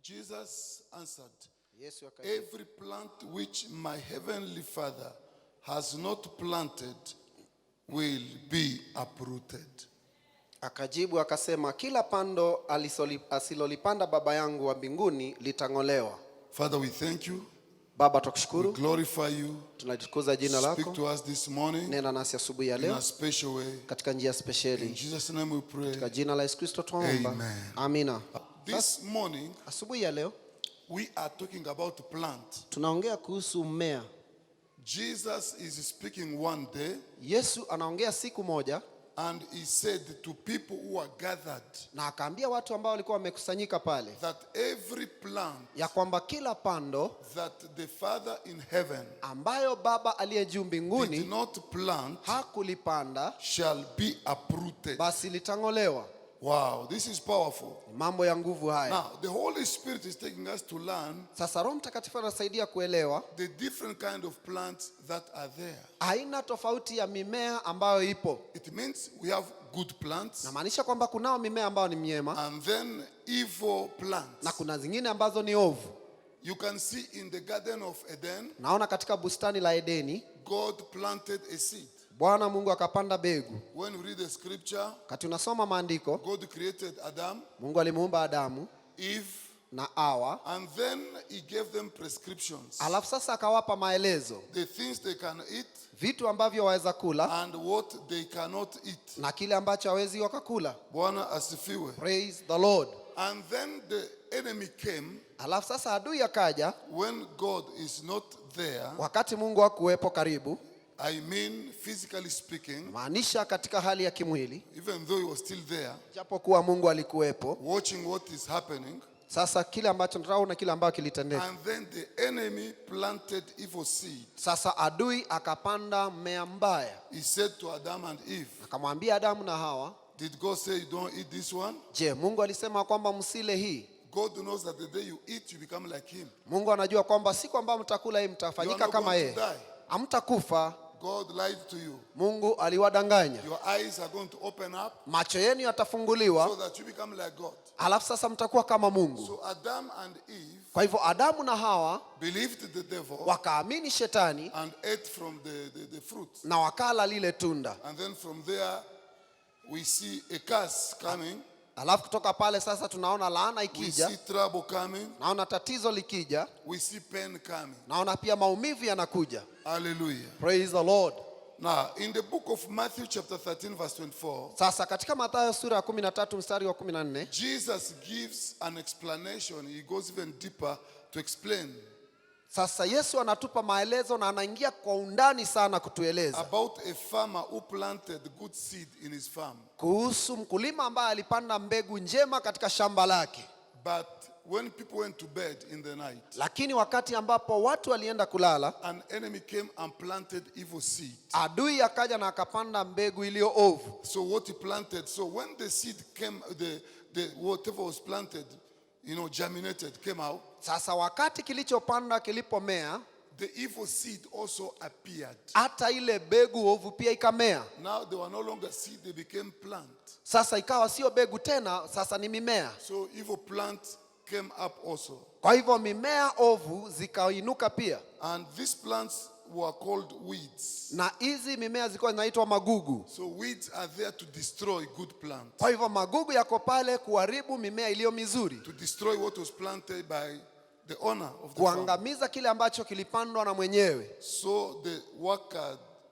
Jesus answered, Yesu akajibu, every plant which my heavenly Father has not planted will be uprooted. akajibu akasema, kila pando asilolipanda Baba yangu wa mbinguni litang'olewa. Father, we thank you. Baba We tukushukuru, glorify you. tunalitukuza jina Speak lako. to us this morning Nena nasi asubuhi ya in leo a special way. katika njia In spesheli. Jesus' name we pray. Katika jina la Yesu Kristo tuomba. Amen. Amina. This morning, Asubuhi ya leo we are talking about plant. tunaongea kuhusu mmea. Jesus is speaking one day, Yesu anaongea siku moja and he said to people who are gathered na akaambia watu ambao walikuwa wamekusanyika pale that every plant ya kwamba kila pando that the Father in heaven ambayo Baba aliye juu did mbinguni not plant hakulipanda shall be uprooted. basi litang'olewa. Wow, this is powerful. Mambo ya nguvu haya. Now, the Holy Spirit is taking us to learn Sasa Roho Mtakatifu anasaidia kuelewa the different kind of plants that are there. aina tofauti ya mimea ambayo ipo. It means we have good plants Namaanisha kwamba kunao mimea ambayo ni miema and then evil plants. na kuna zingine ambazo ni ovu. You can see in the Garden of Eden, Naona katika bustani la Edeni God planted a seed. Bwana Mungu akapanda mbegu. When we read the scripture, Kati unasoma maandiko, God created Adam, Mungu alimuumba Adamu Eve, na Hawa, and then he gave them prescriptions. alafu sasa akawapa maelezo, The things they can eat vitu ambavyo waweza kula and what they cannot eat. na kile ambacho hawezi wakakula. Bwana asifiwe. Praise the Lord. And then the enemy came Alafu sasa adui akaja when God is not there. wakati Mungu hakuwepo karibu, I mean, physically speaking, maanisha katika hali ya kimwili, even though he was still there, japokuwa Mungu alikuwepo. watching what is happening. Sasa kile ambacho tunaona kile ambacho kilitendeka. And then the enemy planted evil seed. Sasa adui akapanda mmea mbaya. He said to Adam and Eve, Akamwambia Adamu na Hawa, did God say you don't eat this one? je, Mungu alisema kwamba msile hii? God knows that the day you eat, you become like him. Mungu anajua kwamba siku ambayo mtakula hii You are mtafanyika not kama going yeye. to die. Hamtakufa. God lied to you. Mungu aliwadanganya. Your eyes are going to open up Macho yenu yatafunguliwa, so that you become like God. alafu sasa mtakuwa kama Mungu. So Adam and Eve Kwa hivyo Adamu na Hawa believed the devil wakaamini shetani and ate from the fruit. na wakala lile tunda. And then from there, we see a curse coming. Alafu kutoka pale sasa tunaona laana We ikija, see trouble coming. naona tatizo likija, We see pain coming. naona pia maumivu yanakuja. Hallelujah. Praise the Lord. Now, in the book of Matthew chapter 13 verse 24, Sasa katika Mathayo sura ya 13 mstari wa 14, Jesus gives an explanation. He goes even deeper to explain sasa Yesu anatupa maelezo na anaingia kwa undani sana kutueleza about a farmer who planted good seed in his farm. kuhusu mkulima ambaye alipanda mbegu njema katika shamba lake. But when people went to bed in the night, Lakini wakati ambapo watu walienda kulala, an enemy came and planted evil seed. adui akaja na akapanda mbegu iliyo ovu. So what he planted, so when the seed came, the whatever was planted, germinated, came out, Sasa wakati kilichopanda kilipomea, the evil seed also appeared. hata ile mbegu ovu pia ikamea. Now they were no longer seed, they became plant. Sasa ikawa sio mbegu tena, sasa ni mimea. So evil plants came up also. Kwa hivyo mimea ovu zikainuka pia. And these plants were called weeds. Na hizi mimea zilikuwa zinaitwa magugu. So weeds are there to destroy good plants. Kwa hivyo magugu yako pale kuharibu mimea iliyo mizuri, To destroy what was planted by the owner of the farm. kuangamiza kile ambacho kilipandwa na mwenyewe. So the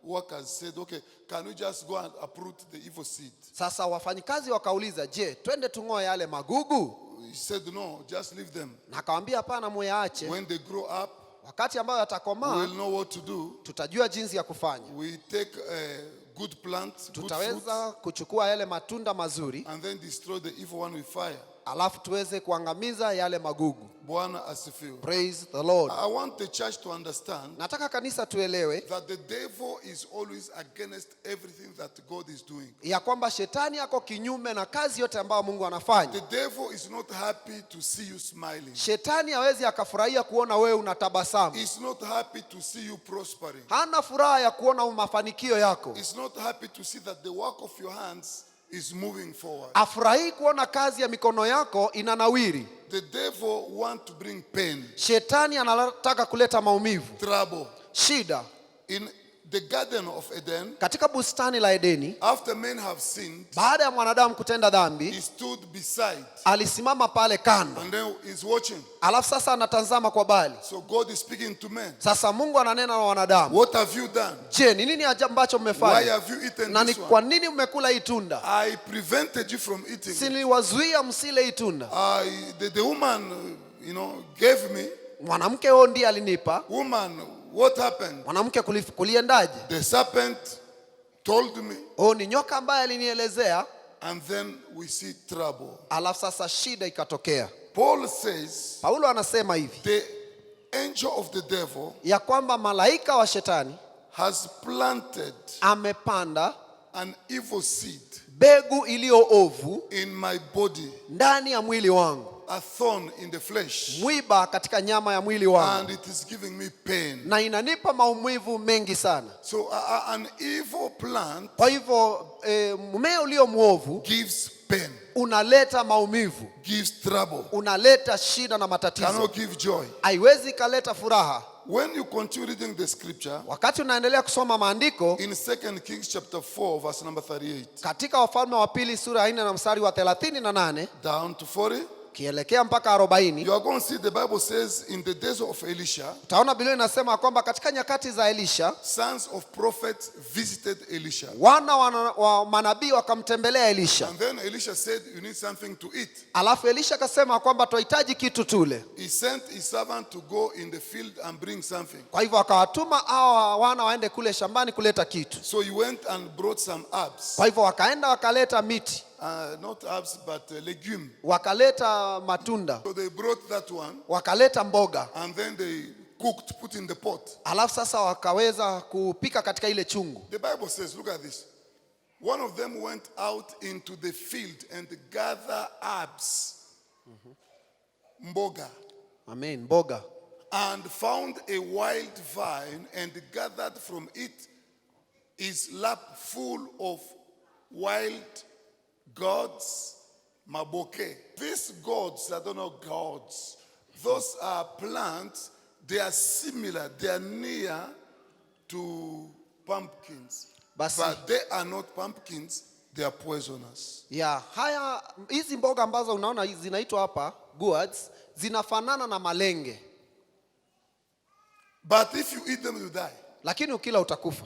workers said, okay, can we just go and uproot the evil seed? Sasa wafanyikazi wakauliza, je, twende tung'oe yale magugu? He said, no, just leave them. Na akamwambia hapana, muyaache. When they grow up, Wakati ambao we yatakomaa, will know what to do. tutajua jinsi ya kufanya. We take good plants, good fruits, Tutaweza kuchukua yale matunda mazuri, and then destroy the evil one with fire. alafu tuweze kuangamiza yale magugu. Bwana asifiwe. Praise the Lord. I want the church to understand Nataka kanisa tuelewe that the devil is always against everything that God is doing. ya kwamba shetani yako kinyume na kazi yote ambayo Mungu anafanya. The devil is not happy to see you smiling. Shetani hawezi akafurahia kuona wewe unatabasamu. He's not happy to see you prospering. Hana furaha ya kuona mafanikio yako. He's not happy to see that the work of your hands is moving forward. afurahi kuona kazi ya mikono yako inanawiri. The devil wants to bring pain, Shetani anataka kuleta maumivu, trouble. shida. In the Garden of Eden, Katika bustani la Edeni, after men have sinned, baada ya mwanadamu kutenda dhambi, he stood beside alisimama pale kando, and then he's watching. alafu sasa anatazama kwa bali. So God is speaking to men. Sasa Mungu ananena na wanadamu, What have you done? je, ni nini ambacho Why mmefanya? have you eaten Na ni this kwa one? nini mmekula hii tunda? I prevented you from eating Si it. niliwazuia msile hii tunda? The woman, gave me. Mwanamke huyo ndiye alinipa. Woman, what happened? Mwanamke kuliendaje? The serpent told me, Oh, ni nyoka ambaye alinielezea. and then we see trouble. Alafu sasa shida ikatokea. Paul says Paulo anasema hivi, the angel of the devil ya kwamba malaika wa shetani has planted amepanda an evil seed mbegu iliyo ovu in my body, ndani ya mwili wangu, a thorn in the flesh, mwiba katika nyama ya mwili wangu, and it is giving me pain. na inanipa maumivu mengi sana. So an evil plant Kwa hivyo mmea ulio mwovu gives pain, unaleta maumivu, gives trouble, unaleta shida na matatizo, cannot give joy. haiwezi ikaleta furaha. When you continue reading the scripture, Wakati unaendelea kusoma maandiko in 2 Kings chapter 4 verse number 38 katika Wafalme wa Pili sura ya 4 na mstari wa 38 down to 40, kielekea mpaka 40, you are going to see the Bible says in the days of Elisha, utaona Biblia inasema kwamba katika nyakati za Elisha sons of prophets visited Elisha. wana wa manabii wakamtembelea Elisha. And then Elisha said, you need something to eat. Alafu Elisha akasema kwamba tunahitaji kitu tule. He sent his servant to go in the field and bring something. Kwa hivyo akawatuma hao wana waende kule shambani kuleta kitu. So he went and brought some herbs. Kwa hivyo wakaenda wakaleta miti, Not herbs, but legume. wakaleta matunda, So they brought that one, wakaleta mboga. and then they cooked, put in the pot. Alafu sasa wakaweza kupika katika ile chungu. The Bible says, look at this. One of them went out into the field and gathered herbs, mboga, Amen, mboga. and found a wild vine and gathered from it his lap full of wild gods, maboke. These gods, I don't know gods, those are plants, they are similar, they are near to pumpkins. Basi. But they are not pumpkins, they are poisonous. Ya, hizi mboga ambazo unaona zinaitwa hapa gourds zinafanana na malenge. But if you eat them, you die. Lakini ukila utakufa.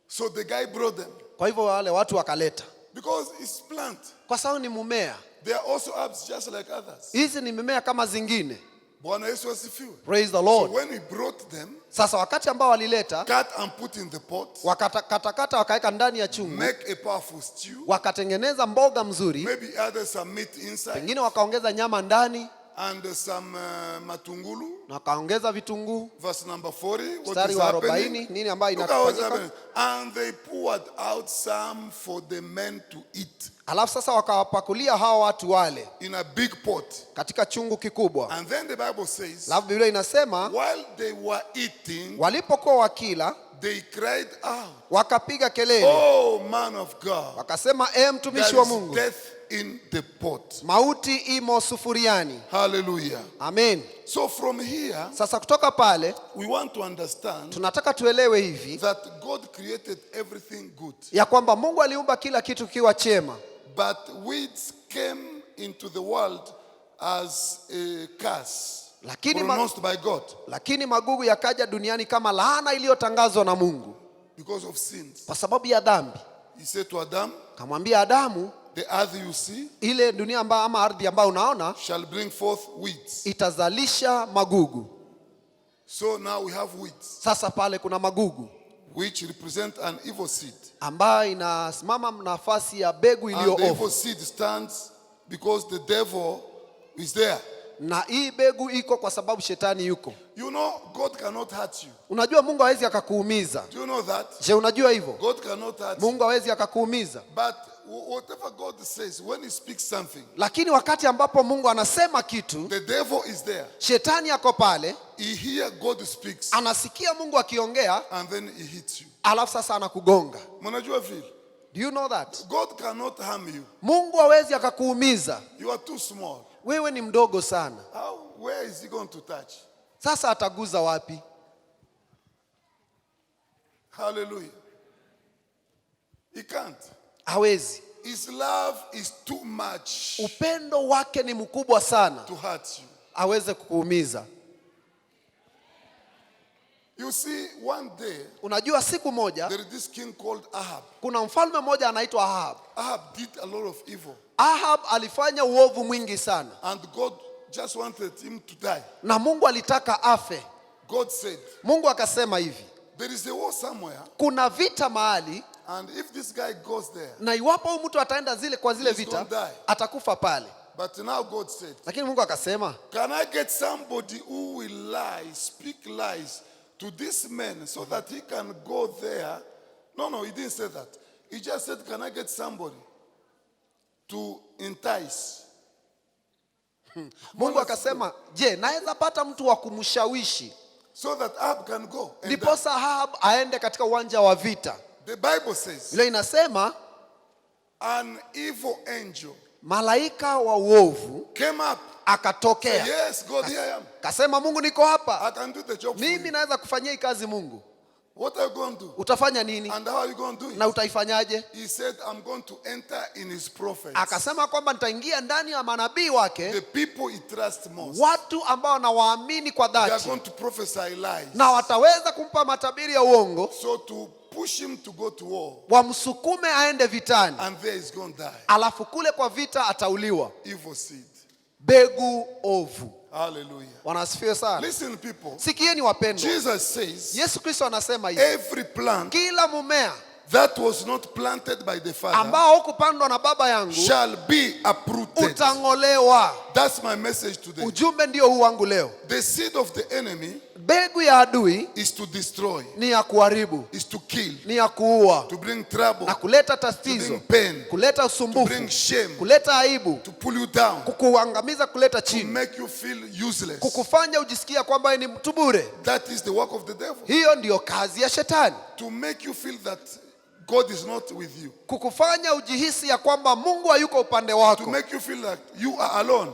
So the guy brought them. Kwa hivyo wale watu wakaleta. Because it's plant. Kwa sababu ni mmea. They are also herbs just like others. Hizi ni mimea kama zingine. Bwana Yesu asifiwe. Praise the So Lord. when he brought them, Sasa wakati ambao walileta, cut and put in the pot, wakakatakata wakaweka ndani ya chungu, make a powerful stew. wakatengeneza mboga mzuri, Maybe add some meat inside pengine wakaongeza nyama ndani and some matungulu. na wakaongeza vitunguu. Verse number 40. What Mstari is wa happening? 40 nini ambayo Look at what's inafanyika? happening. And they poured out some for the men to eat Alafu sasa wakawapakulia hao watu wale in a big pot. katika chungu kikubwa. And then the Bible says, Alafu Biblia inasema while they were eating, walipokuwa wakila they cried out, wakapiga kelele, "Oh man of God, wakasema mtumishi there wa is Mungu, death in the pot." mauti imo sufuriani. Hallelujah. Amen. So from here, Sasa kutoka pale we want to understand tunataka tuelewe hivi that God created everything good, ya kwamba Mungu aliumba kila kitu kiwa chema, but weeds came into the world as a curse pronounced by God lakini magugu yakaja duniani kama laana iliyotangazwa na Mungu because of sins. kwa sababu ya dhambi. He said to Adam, Kamwambia Adamu, the earth you see ile dunia ambayo ama ardhi ambayo unaona shall bring forth weeds. itazalisha magugu. So now we have weeds, Sasa pale kuna magugu which represent an evil seed. ambayo inasimama nafasi ya mbegu iliyo And the evil ovu, seed stands because the devil is there. na hii mbegu iko kwa sababu shetani yuko. You know, God cannot hurt you. Unajua Mungu hawezi akakuumiza. Do you know that? Je, unajua hivyo? God cannot hurt you. Mungu hawezi akakuumiza. But whatever God says, when he speaks something, Lakini wakati ambapo Mungu anasema kitu, the devil is there. shetani yako pale, He hear God speaks, anasikia Mungu akiongea, and then he hits you. alafu sasa anakugonga. Mnajua vile? Do you know that? God cannot harm you. Mungu hawezi akakuumiza. You are too small. Wewe ni mdogo sana. Where is he going to touch? Sasa ataguza wapi? Hallelujah. He can't. Hawezi. His love is too much Upendo wake ni mkubwa sana to hurt you. aweze kukuumiza. You see, one day, Unajua siku moja there is this king called Ahab. kuna mfalme mmoja anaitwa Ahab. Ahab did a lot of evil. Ahab alifanya uovu mwingi sana And God just wanted him to die. na Mungu alitaka afe. God said, Mungu akasema hivi, there is a war somewhere. kuna vita mahali And if this guy goes there, na iwapo huyu mtu ataenda kwa zile He's vita gonna die. atakufa pale. but now God said, Lakini Mungu akasema, can I get somebody who will lie, speak lies to this man so that he can go there? No, he didn't say that. He just said, can I get somebody to entice? Mungu akasema, je, naweza pata mtu wa kumshawishi So that Ahab can go. And ndiposa Ahab aende katika uwanja wa vita. the Bible says, Ile inasema an evil angel malaika wa uovu came up. akatokea. Yes, God, here I am. Kasema, Mungu niko hapa. I can do the job for Mimi you. naweza kufanyia hii kazi Mungu. What are you going to do? Utafanya nini? And how are you going to do Na it? utaifanyaje? He said, I'm going to enter in his prophets. Akasema kwamba nitaingia ndani ya manabii wake, The people he trusts most. watu ambao nawaamini kwa They are dhati, going to prophesy lies. na wataweza kumpa matabiri ya uongo, So to push him to go to war. wamsukume aende vitani, And there he's going to die. alafu kule kwa vita atauliwa. Evil seed. Begu ovu. Hallelujah. Wanasifiwe sana. Listen, people. Sikieni wapendwa, Jesus says, Yesu Kristo anasema hivi, every plant kila mmea that was not planted by the Father ambao hukupandwa na baba yangu shall be uprooted. utang'olewa. That's my message today. Ujumbe ndio huu wangu leo. The seed of the enemy Begu ya adui is to destroy, ni ya kuharibu, is to kill, ni ya kuua to bring trouble, na kuleta to tatizo, bring pain, kuleta to usumbufu, bring shame, kuleta aibu, to pull you down, kukuangamiza, kuleta to chini, make you feel useless. kukufanya ujisikia kwamba wewe ni mtu bure. That is the work of the devil. Hiyo ndiyo kazi ya shetani, To make you feel that God is not with you. kukufanya ujihisi ya kwamba Mungu hayuko upande To wako, make you feel like you are alone.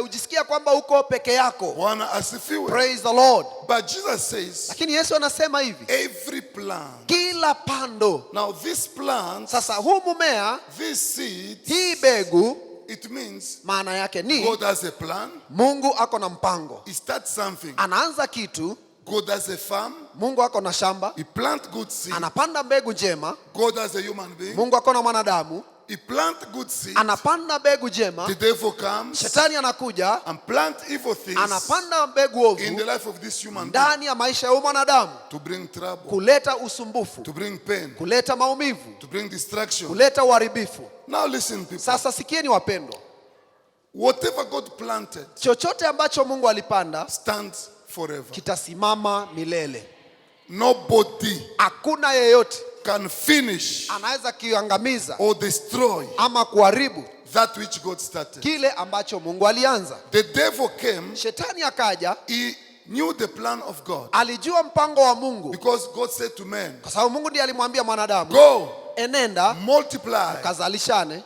ujisikia kwamba uko peke yako. Bwana asifiwe. Praise the Lord. But Jesus says, Lakini Yesu anasema hivi, every plant. kila pando. Now this plant, Sasa huu mmea, this seed, hii begu, it means maana yake ni God has a plan. Mungu ako na mpango. He starts something. Anaanza kitu, God has a farm. Mungu ako na shamba, He plant good seed. anapanda mbegu njema. God has a human being. Mungu ako na mwanadamu, He plant good seed. anapanda mbegu njema. The devil comes Shetani anakuja, and plant evil things anapanda mbegu in the ovu life of this human being ndani ya maisha ya huyu mwanadamu, to bring trouble, kuleta usumbufu, to bring pain, kuleta maumivu, to bring distraction. kuleta uharibifu. Now listen, people. Sasa sikieni wapendwa, Whatever God planted chochote ambacho Mungu alipanda stands forever. kitasimama milele. Nobody Hakuna yeyote can finish anaweza kiangamiza or destroy ama kuharibu that which God started. kile ambacho Mungu alianza. The devil came, Shetani akaja, he knew the plan of God. alijua mpango wa Mungu, Because God said to man, kwa sababu Mungu ndiye alimwambia mwanadamu, go, enenda multiply, kazalishane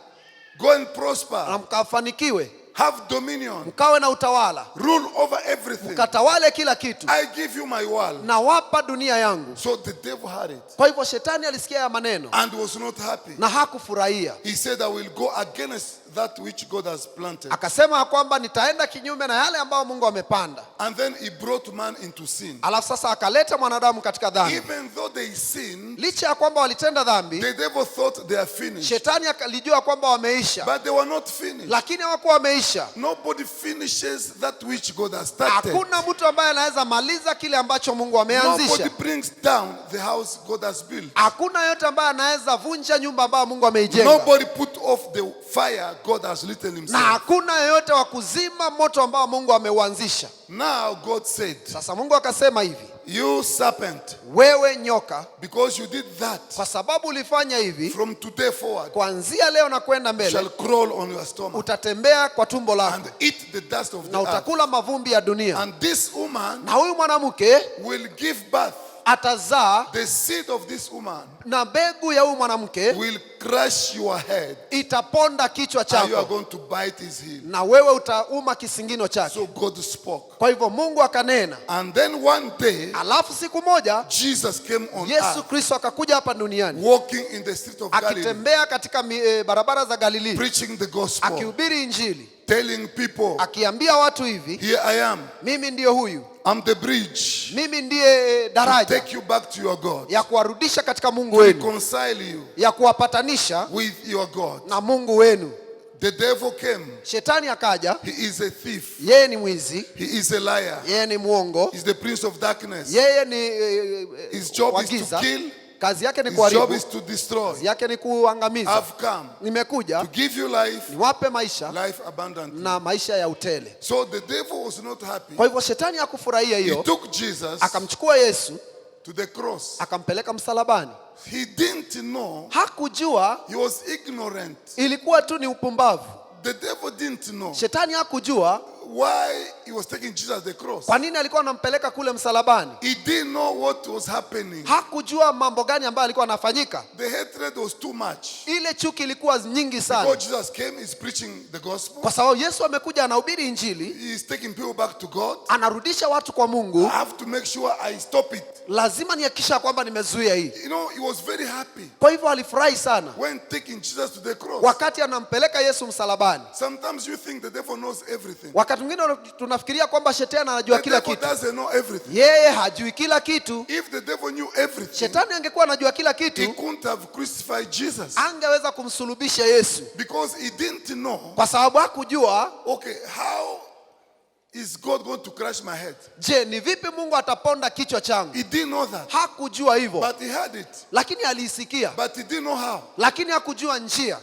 go and na prosper, mkafanikiwe, have dominion, mkawe na utawala, rule over everything. mkatawale kila kitu, I give you my world. na wapa dunia yangu. So the devil had it Kwa hivyo shetani alisikia ya maneno and was not happy. na hakufurahia. He said, I will go against that which God has planted. Akasema ya kwamba nitaenda kinyume na yale ambayo Mungu amepanda. And then he brought man into sin. Alafu sasa akaleta mwanadamu katika dhambi. Even though they sinned, Licha ya kwamba walitenda dhambi, the devil thought they are finished. shetani alijua kwamba wameisha, But they were not finished. lakini hawakuwa wameisha. Nobody finishes that which God has started. Hakuna mtu ambaye anaweza maliza kile ambacho Mungu Nobody ameanzisha. brings down the house God has built. Hakuna yote ambaye anaweza vunja nyumba ambayo Mungu ameijenga. Nobody put off the fire God has lit Na himself. hakuna yoyote wa kuzima moto ambao Mungu ameuanzisha. Now God said, Sasa Mungu akasema hivi, you serpent, wewe nyoka, because you did that, kwa sababu ulifanya hivi, from today forward, kuanzia leo na kwenda you shall mbele crawl on your stomach utatembea kwa tumbo lako and eat the dust of the na earth. utakula mavumbi ya dunia. And this woman Na huyu mwanamke will give birth atazaa, the seed of this woman na mbegu ya huyu mwanamke will crush your head, itaponda kichwa and you are chako, going to bite his heel. na wewe utauma kisingino chake. So God spoke. Kwa hivyo Mungu akanena. And then one day, Alafu siku moja Jesus came on Yesu earth, Kristo akakuja hapa duniani, walking in the street of Galilee, akitembea katika barabara za Galilii, preaching the gospel, akihubiri Injili, telling people, akiambia watu hivi, here I am, mimi ndiyo huyu, I'm the bridge mimi ndiye to daraja take you back to your God, ya kuwarudisha katika Mungu to wenu, reconcile you ya kuwapatanisha with your God. na Mungu wenu. The devil came. Shetani akaja, He is a thief. yeye ni mwizi, He is a liar. yeye ni mwongo, He's the prince of darkness. yeye ni His job wa is to giza. kill. Kazi yake ni His job kuharibu, is to destroy. kazi yake ni kuangamiza. I've come Nimekuja to give you life, niwape maisha life abundantly. na maisha ya utele. So the devil was not happy. Kwa hivyo shetani hakufurahia He hiyo, took Jesus akamchukua Yesu to the cross. akampeleka msalabani. He didn't know. Hakujua, He was ignorant. ilikuwa tu ni upumbavu. The devil didn't know Shetani hakujua why he was taking Jesus to the cross. kwa nini alikuwa anampeleka kule msalabani. He didn't know what was happening. Hakujua mambo gani ambayo alikuwa anafanyika. The hatred was too much. Ile chuki ilikuwa nyingi Before sana, Jesus came, he's preaching the gospel. kwa sababu Yesu amekuja anahubiri Injili, He's taking people back to God. anarudisha watu kwa Mungu. I have to make sure I stop it. Lazima nihakikisha kwamba nimezuia hii. You know, he was very happy Kwa hivyo alifurahi sana when taking Jesus to the cross. wakati anampeleka Yesu msalabani. Sometimes you think the devil knows everything. Wakati mwingine tunafikiria kwamba shetani anajua The kila devil kitu. doesn't know everything. Yeye hajui kila kitu. If the devil knew everything, Shetani angekuwa anajua kila he kitu, couldn't have crucified Jesus, angeweza kumsulubisha Yesu, because he didn't know, kwa sababu hakujua, okay, how is God going to crush my head? je, ni vipi Mungu ataponda kichwa changu. He didn't know that, Hakujua hivyo, but he had it, lakini aliisikia, but he didn't know how. lakini hakujua njia,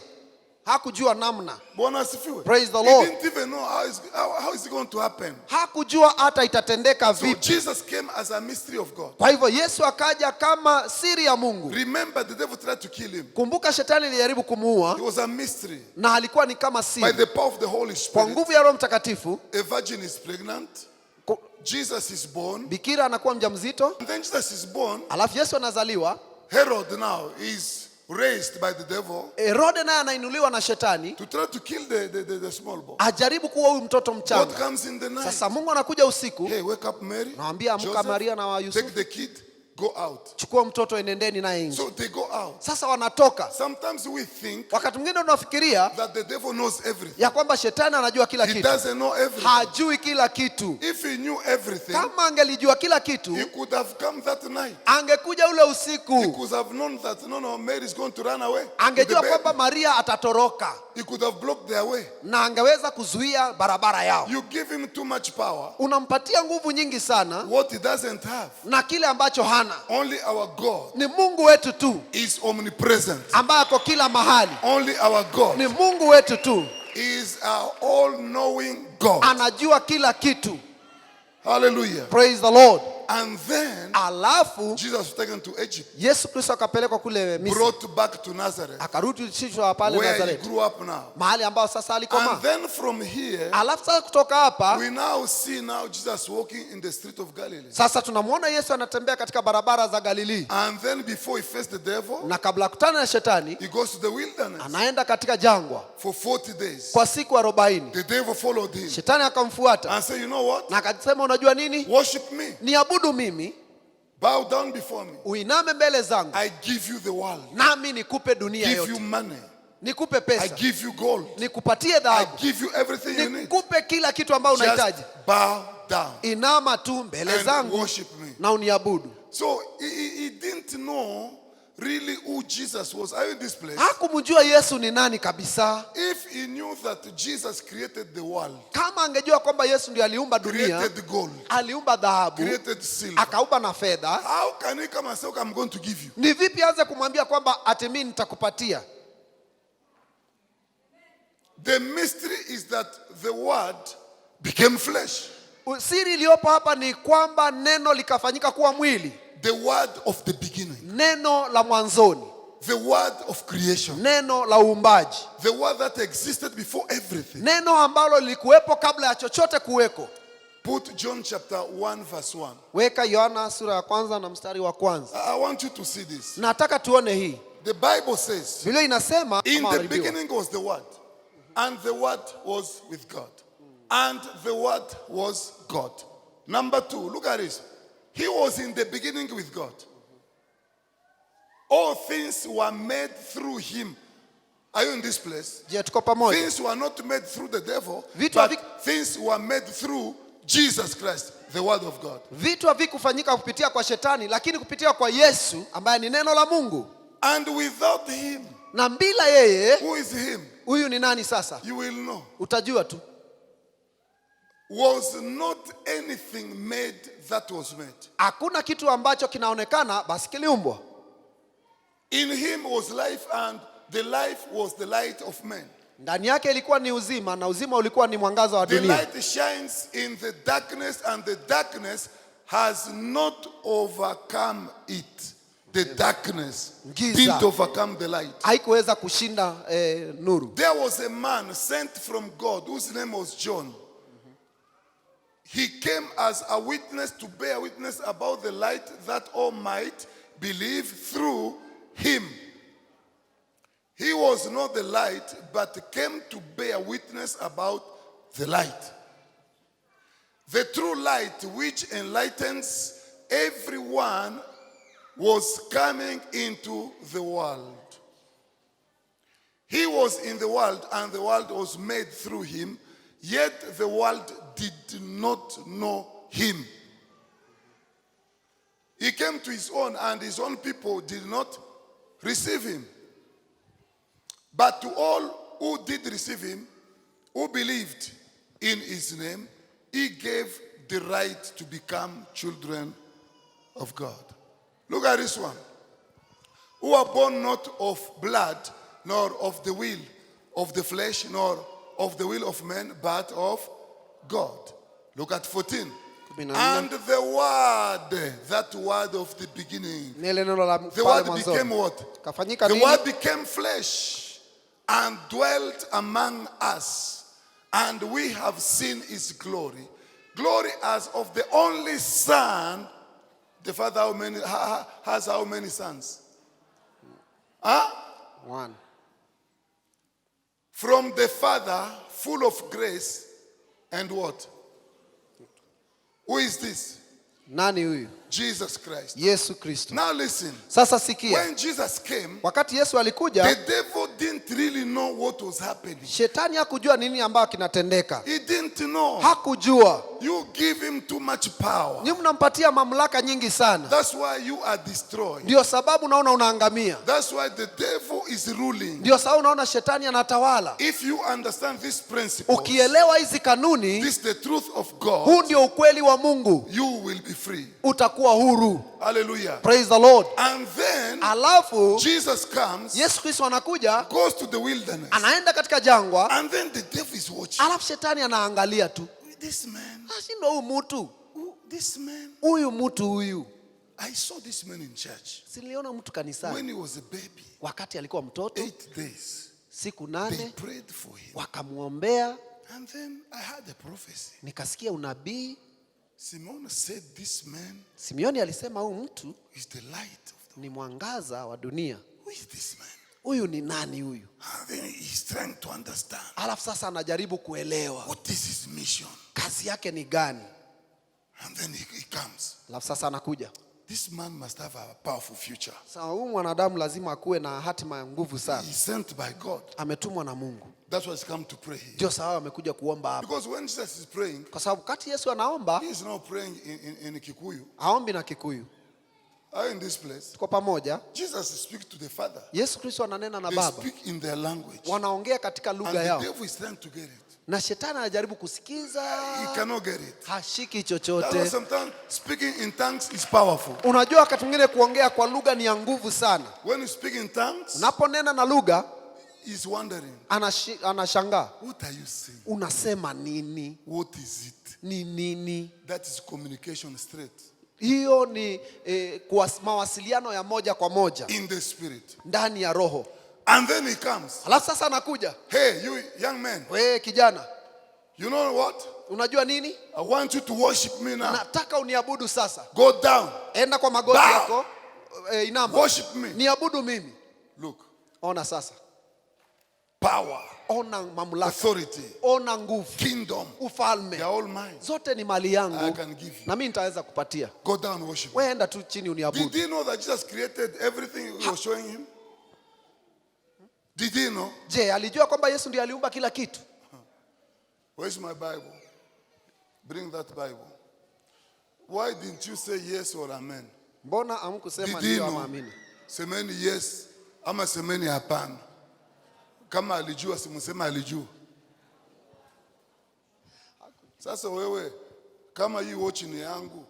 hakujua namna. Bwana asifiwe. Praise the He Lord. didn't even know how is it going to happen. Hakujua hata itatendeka So vipi. Jesus came as a mystery of God. Kwa hivyo Yesu akaja kama siri ya Mungu. Remember, the devil tried to kill him. Kumbuka shetani alijaribu It kumuua, was a mystery. na alikuwa ni kama By siri. the power of the Holy Kwa Spirit, nguvu ya Roho Mtakatifu, a virgin is pregnant, Jesus is born, bikira anakuwa mjamzito, and then Jesus is born. alafu Yesu anazaliwa. Herod now is raised by the devil Herode naye anainuliwa na shetani to try to kill the small boy. ajaribu kuua huyu mtoto God mchanga. comes in the night. Sasa Mungu anakuja usiku, Hey, wake up, Mary. naambia amka Joseph, Maria na wa Yusufu, take the kid, go out. chukua mtoto enendeni naye nje. So they go out. Sasa wanatoka. Sometimes we think Wakati mwingine tunafikiria that the devil knows everything. ya kwamba shetani anajua kila He kitu. doesn't know everything. Hajui kila kitu. If he knew everything, Kama angelijua kila kitu, he could have come that night. angekuja ule He usiku, could have known that no, Mary is going to run away. with the angejua baby. kwamba Maria atatoroka He could have blocked their way. na angeweza kuzuia barabara yao. You give him too much power, Unampatia nguvu nyingi sana what he doesn't have. na kile ambacho hana. Only our God Ni Mungu wetu tu is omnipresent. ambaye ako kila mahali. Only our God Ni Mungu wetu tu is our all-knowing God. anajua kila kitu. Hallelujah. Praise the Lord. And then Alafu Jesus was taken to Egypt, Yesu Kristo akapelekwa kule Misri, brought back to Nazareth, akarudishwa pale where he Nazareti, grew up now. mahali ambao sasa alikoma. And then from here, Alafu sasa kutoka hapa we now see now Jesus walking in the street of Galilee. sasa tunamwona Yesu anatembea katika barabara za Galilii, And then before he faced the devil, na kabla kutana na shetani he goes to the wilderness anaenda katika jangwa for 40 days. kwa siku 40. The devil followed him Shetani akamfuata and said, you know what? na akasema, unajua nini? Worship me. Niabudu mimi, Bow down before me. uiname mbele zangu, I give you the world. nami nikupe dunia Give yote, you money. nikupe I pesa, give you gold. nikupatie I dhahabu, give you everything you need. nikupe kila kitu ambayo unahitaji. Just bow down Inama tu mbele and zangu worship me. na uniabudu. So he didn't know really who Jesus was. Are you in this place? Hakumjua Yesu ni nani kabisa. If he knew that Jesus created the world, Kama angejua kwamba Yesu ndiye aliumba dunia, created gold, aliumba dhahabu, created silver, akaumba na fedha, how can he come and say, okay, I'm going to give you? ni vipi aanze kumwambia kwamba ati mimi nitakupatia? The mystery is that the word became flesh. Siri iliyopo hapa ni kwamba neno likafanyika kuwa mwili, The word of the beginning. neno la mwanzoni, The word of creation. neno la uumbaji, The word that existed before everything. neno ambalo lilikuwepo kabla ya chochote kuweko. Put John chapter 1 verse 1. Weka Yohana sura ya kwanza na mstari wa kwanza. I want you to see this. Nataka tuone hii. The Bible says, Biblia inasema in kama the walivyo. beginning was the Word, and the Word was with God, and the Word was God. Number 2, look at this. He was in the beginning with God. All things were made through him. Are you in this place? Je, tuko pamoja? Things were not made through the devil, Vitu but havi- things were made through Jesus Christ, the Word of God. Vitu havikufanyika kupitia kwa shetani, lakini kupitia kwa Yesu ambaye ni neno la Mungu. And without him, Na bila yeye, who is him? huyu ni nani sasa? You will know. Utajua tu. Was not anything made that was made. Hakuna kitu ambacho kinaonekana basi kiliumbwa. In him was life, and the life was the light of men. Ndani yake ilikuwa ni uzima, na uzima ulikuwa ni mwangaza wa The dunia. light shines in the darkness, and the darkness has not overcome it. The darkness Giza. didn't overcome the light. Haikuweza kushinda nuru. There was a man sent from God whose name was John. He came as a witness to bear witness about the light, that all might believe through him. He was not the light, but came to bear witness about the light. The true light which enlightens everyone was coming into the world. He was in the world, and the world was made through him, yet the world did not know him. He came to his own, and his own people did not receive him. But to all who did receive him, who believed in his name, he gave the right to become children of God. Look at this one. Who are born not of blood, nor of the will of the flesh, nor of the will of men, but of God. Look at 14. And the word, that word of the beginning, Nile neno la the pale word became mwanzo. what? Kafanyika The nini? word became flesh and dwelt among us, and we have seen his glory. Glory as of the only Son. The Father has how many sons? Huh? 1. From the Father, full of grace and what? Who is this? Nani huyu? Jesus Christ. Yesu Kristo. Now listen. Sasa sikia. When Jesus came, Wakati Yesu alikuja, the devil didn't really know what was happening. shetani hakujua nini ambayo kinatendeka. He didn't know. Hakujua. You give him too much power. Ni mnampatia mamlaka nyingi sana. That's why you are destroyed. Ndio sababu unaona unaangamia. That's why the devil is ruling. Ndio sababu unaona shetani anatawala. If you understand this principle, Ukielewa hizi kanuni, this is the truth of God, huu ndio ukweli wa Mungu, you will be free. utakuwa huru. Hallelujah. Praise the Lord. And then Alafu Jesus comes, Yesu Kristo anakuja, goes to the wilderness, anaenda katika jangwa, and then the devil is watching. alafu shetani anaangalia tu. This man, Ashindwa huyu mtu. this man. Huyu mtu huyu. I saw this man in church Siliona mtu kanisani when he was a baby. wakati alikuwa mtoto, 8 days. siku They 8 prayed for him. wakamuombea. And then I had a prophecy. Nikasikia unabii. Simon said, this man Simeoni alisema huyu mtu is the light of the ni mwangaza wa dunia. Who is this man? Huyu ni nani huyu? And then he's trying to understand. Alafu sasa anajaribu kuelewa What is his mission? kazi yake ni gani. And then he comes. Alafu sasa anakuja. This man must have a powerful future. Sasa huyu mwanadamu lazima akuwe na hatima ya nguvu sana. He's sent by God. Ametumwa na Mungu. That's why he's come to pray here. Ndio sababu amekuja kuomba hapa. Because when Jesus is praying, Kwa sababu kati Yesu anaomba, he is not praying in Kikuyu. haombi na Kikuyu. Are you in this place? Tuko pamoja. Jesus speaks to the Father. Yesu Kristo ananena na They Baba. speak in their language. Wanaongea katika And lugha the yao. devil is trying to get it. Na shetani anajaribu kusikiza. He cannot get it. Hashiki That's why chochote. sometimes speaking in tongues is powerful. Unajua wakati mwingine kuongea kwa lugha ni ya nguvu sana. When you speak in tongues, Unaponena na lugha, he's wondering, anashangaa. what are you saying? Unasema nini? What is it? Ni nini? That is communication straight. Hiyo ni mawasiliano ya moja kwa moja In the spirit. ndani ya roho. And then he comes. Alafu sasa anakuja. Hey, you young man, Wewe kijana, You know what? Unajua nini? I want you to worship me now. Nataka uniabudu sasa. Go down. Enda kwa magoti Bow. yako. Inama. Worship me. Niabudu mimi. Look. Ona sasa. Power. Ona mamlaka. Authority. Ona nguvu. Kingdom. Ufalme. They are all mine. Zote ni mali yangu. I can give you. Na mimi nitaweza kupatia. Go down and worship me. Wewe enda tu chini uniabudu. Did you know that Jesus created everything he was showing him? Did you know? Je, alijua kwamba Yesu ndiye aliumba kila kitu? Where's my Bible? Bring that Bible. Why didn't you say yes or amen? Mbona hamkusema Did you ndio know? ama amini? Semeni yes ama semeni hapana. Kama alijua simusema alijua. Sasa wewe kama hii watch ni yangu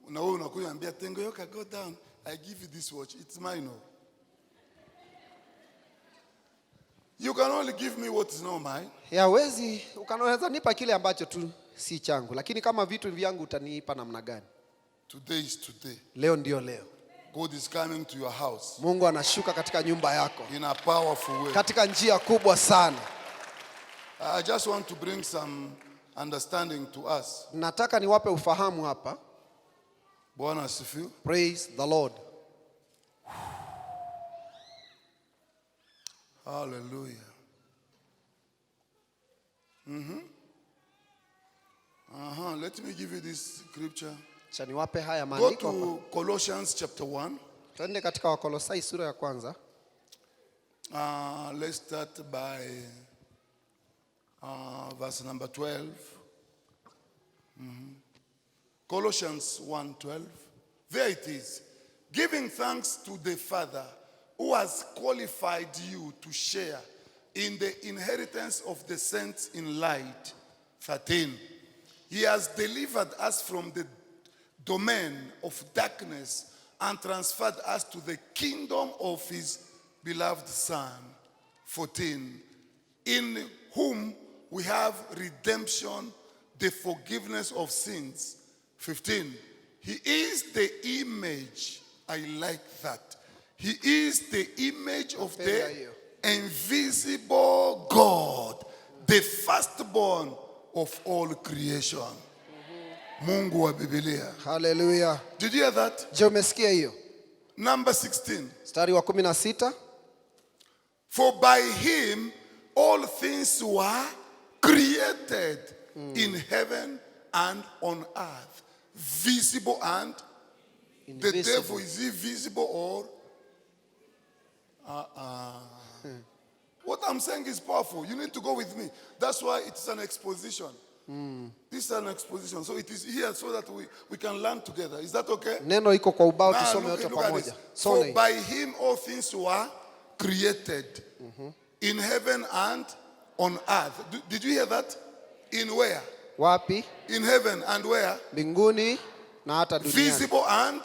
na wewe unakuja ambia Tengo Yoka go down, I give you this watch, it's mine. You can only give me what is not mine. Yawezi ukanaweza nipa kile ambacho tu si changu, lakini kama vitu vyangu utanipa namna gani? Today is today. Leo ndio leo. God is coming to your house Mungu anashuka katika nyumba yako in a powerful way. katika njia kubwa sana. I just want to bring some understanding to us. Nataka niwape ufahamu hapa. Bwana asifiwe. Praise the Lord. Hallelujah. Let me give you this scripture. Cha niwape haya Go maandiko hapa. to Colossians chapter 1. Twende katika Wakolosai sura ya kwanza. Let's start by verse number 12. Colossians 1:12. There it is. Giving thanks to the Father who has qualified you to share in the inheritance of the saints in light. 13. He has delivered us from the domain of darkness and transferred us to the kingdom of his beloved Son. 14. In whom we have redemption, the forgiveness of sins. 15. He is the image. I like that. He is the image of the invisible God, the firstborn of all creation. Mungu wa Biblia. Hallelujah. Did you hear that? Je, umesikia hiyo? Number 16. Mstari wa 16. For by him all things were created in heaven and on earth, visible and the devil, is he visible or? What I'm saying is powerful. You need to go with me. That's why it's an exposition. This is an exposition. So it is here so that we can learn together. Is that okay? Neno iko kwa ubao, Now, tusome look wote at pamoja. this. Soma For hii. by him all things were created in heaven and on earth. Did you hear that? In where? Wapi? In heaven and where? Mbinguni na hata duniani. Visible and?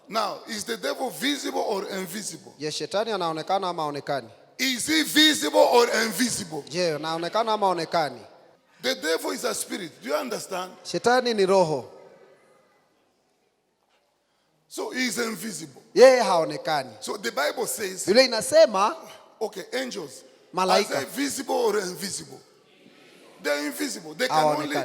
Now, is the devil visible or invisible? Je, shetani anaonekana ama haonekani? Is he visible or invisible? Je, anaonekana ama haonekani? The devil is a spirit. Do you understand? Shetani ni roho. So he is invisible. Yeye haonekani. So the Bible says, Biblia inasema okay, angels, Malaika. are they visible or invisible? They're invisible. They can only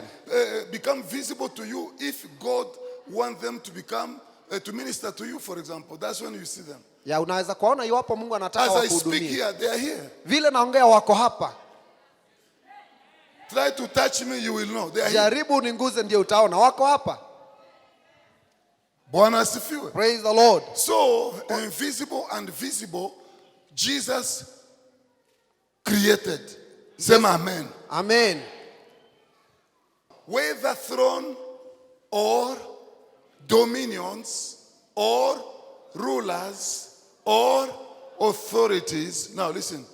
become visible to you if God wants them to become, to minister to you, for example. That's when you see them. ya unaweza kuona iwapo Mungu anataka As I speak wakuhudumie. here, they are here. Vile naongea wako hapa. Try to touch me, you will know. They are here. Jaribu ninguze ndio utaona wako hapa. Bwana asifiwe. Praise the Lord. So, invisible and visible, Jesus created. Sema amen. Amen. Whether throne or dominions or rulers or authorities. Now listen.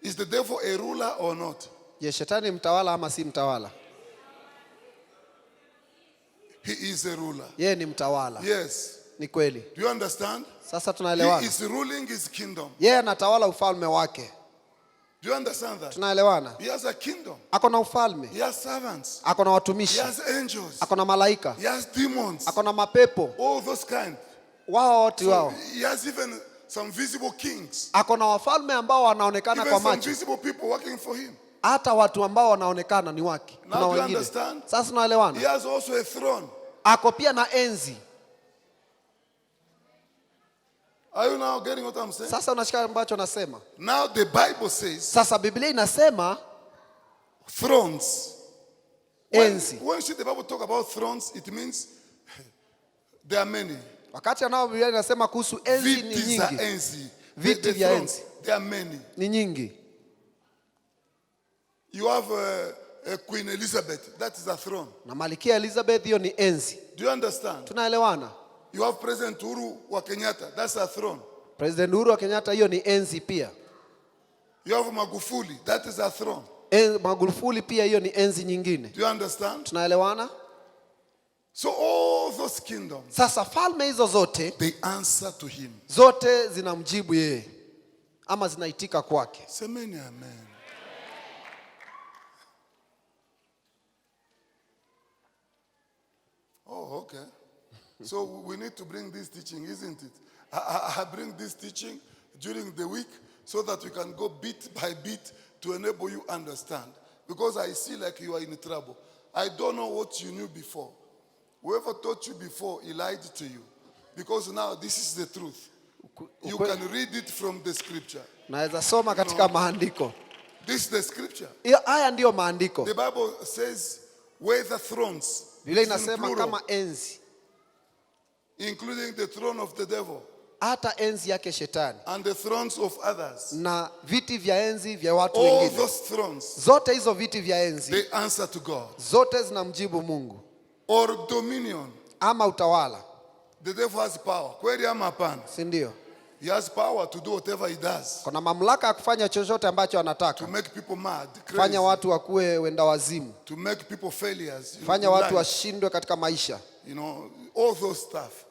Is the devil a ruler or not? Je, shetani mtawala ama si mtawala? He is a ruler. Yeye ni mtawala. Yes. Ni kweli. Do you understand? Sasa He tunaelewana. is ruling his kingdom. Yeye anatawala ufalme wake. Do you understand that? Tunaelewana. He has a kingdom. Ako na ufalme. He has servants. Ako na He watumishi. has angels. Ako na malaika. He has demons. Ako na mapepo. All those kind. Wao wote So wao. he has even some visible kings. Ako na wafalme ambao wanaonekana Even kwa some macho. visible people working for him. hata watu ambao wanaonekana ni wake. Now Kuna do you wengine. understand? Sasa He tunaelewana? has also a throne. Ako pia na enzi. Are you now getting what I'm saying? Sasa unashika ambacho nasema? Now the Bible says Sasa Biblia inasema thrones. When enzi. you see the Bible talk about thrones, it means there are many. Wakati anao Biblia inasema kuhusu enzi ni Viti za nyingi. enzi. Viti The vya thrones, enzi. there are many. Ni nyingi. You have a Queen Elizabeth, that is a throne. Na Malkia Elizabeth hiyo ni enzi. Do you understand? Tunaelewana? You have President Uhuru wa Kenyatta, that's a throne. President Uhuru wa Kenyatta hiyo ni enzi pia. You have Magufuli, that is a throne. Magufuli pia hiyo ni enzi nyingine. Do you understand? Tunaelewana? So all those kingdoms, Sasa falme hizo zote they answer to him. zote zinamjibu yeye ama zinaitika kwake. Semeni amen. Oh, okay. So we need to bring this teaching, isn't it? I bring this teaching during the week so that we can go bit by bit to enable you understand. Because I see like you are in trouble. I don't know what you knew before. Whoever taught you before, he lied to you. Because now this is the truth. You can read it from the scripture. Naweza soma katika maandiko. This is the scripture. Haya ndiyo maandiko. The Bible says, where the thrones, Biblia it's in inasema plural, kama enzi, including the throne of the devil hata enzi yake shetani and the thrones of others. na viti vya enzi vya watu All wengine. those thrones, Zote hizo viti vya enzi they answer to God. zote zinamjibu Mungu. Or dominion. Ama utawala, The devil has power. Kweli ama hapana? si ndio? He has power to do whatever he does. Kuna mamlaka ya kufanya chochote ambacho To anataka. make people mad, crazy. Fanya watu wakuwe wenda wazimu. To make people failures. Fanya in watu life. washindwe katika maisha. You know, all those stuff.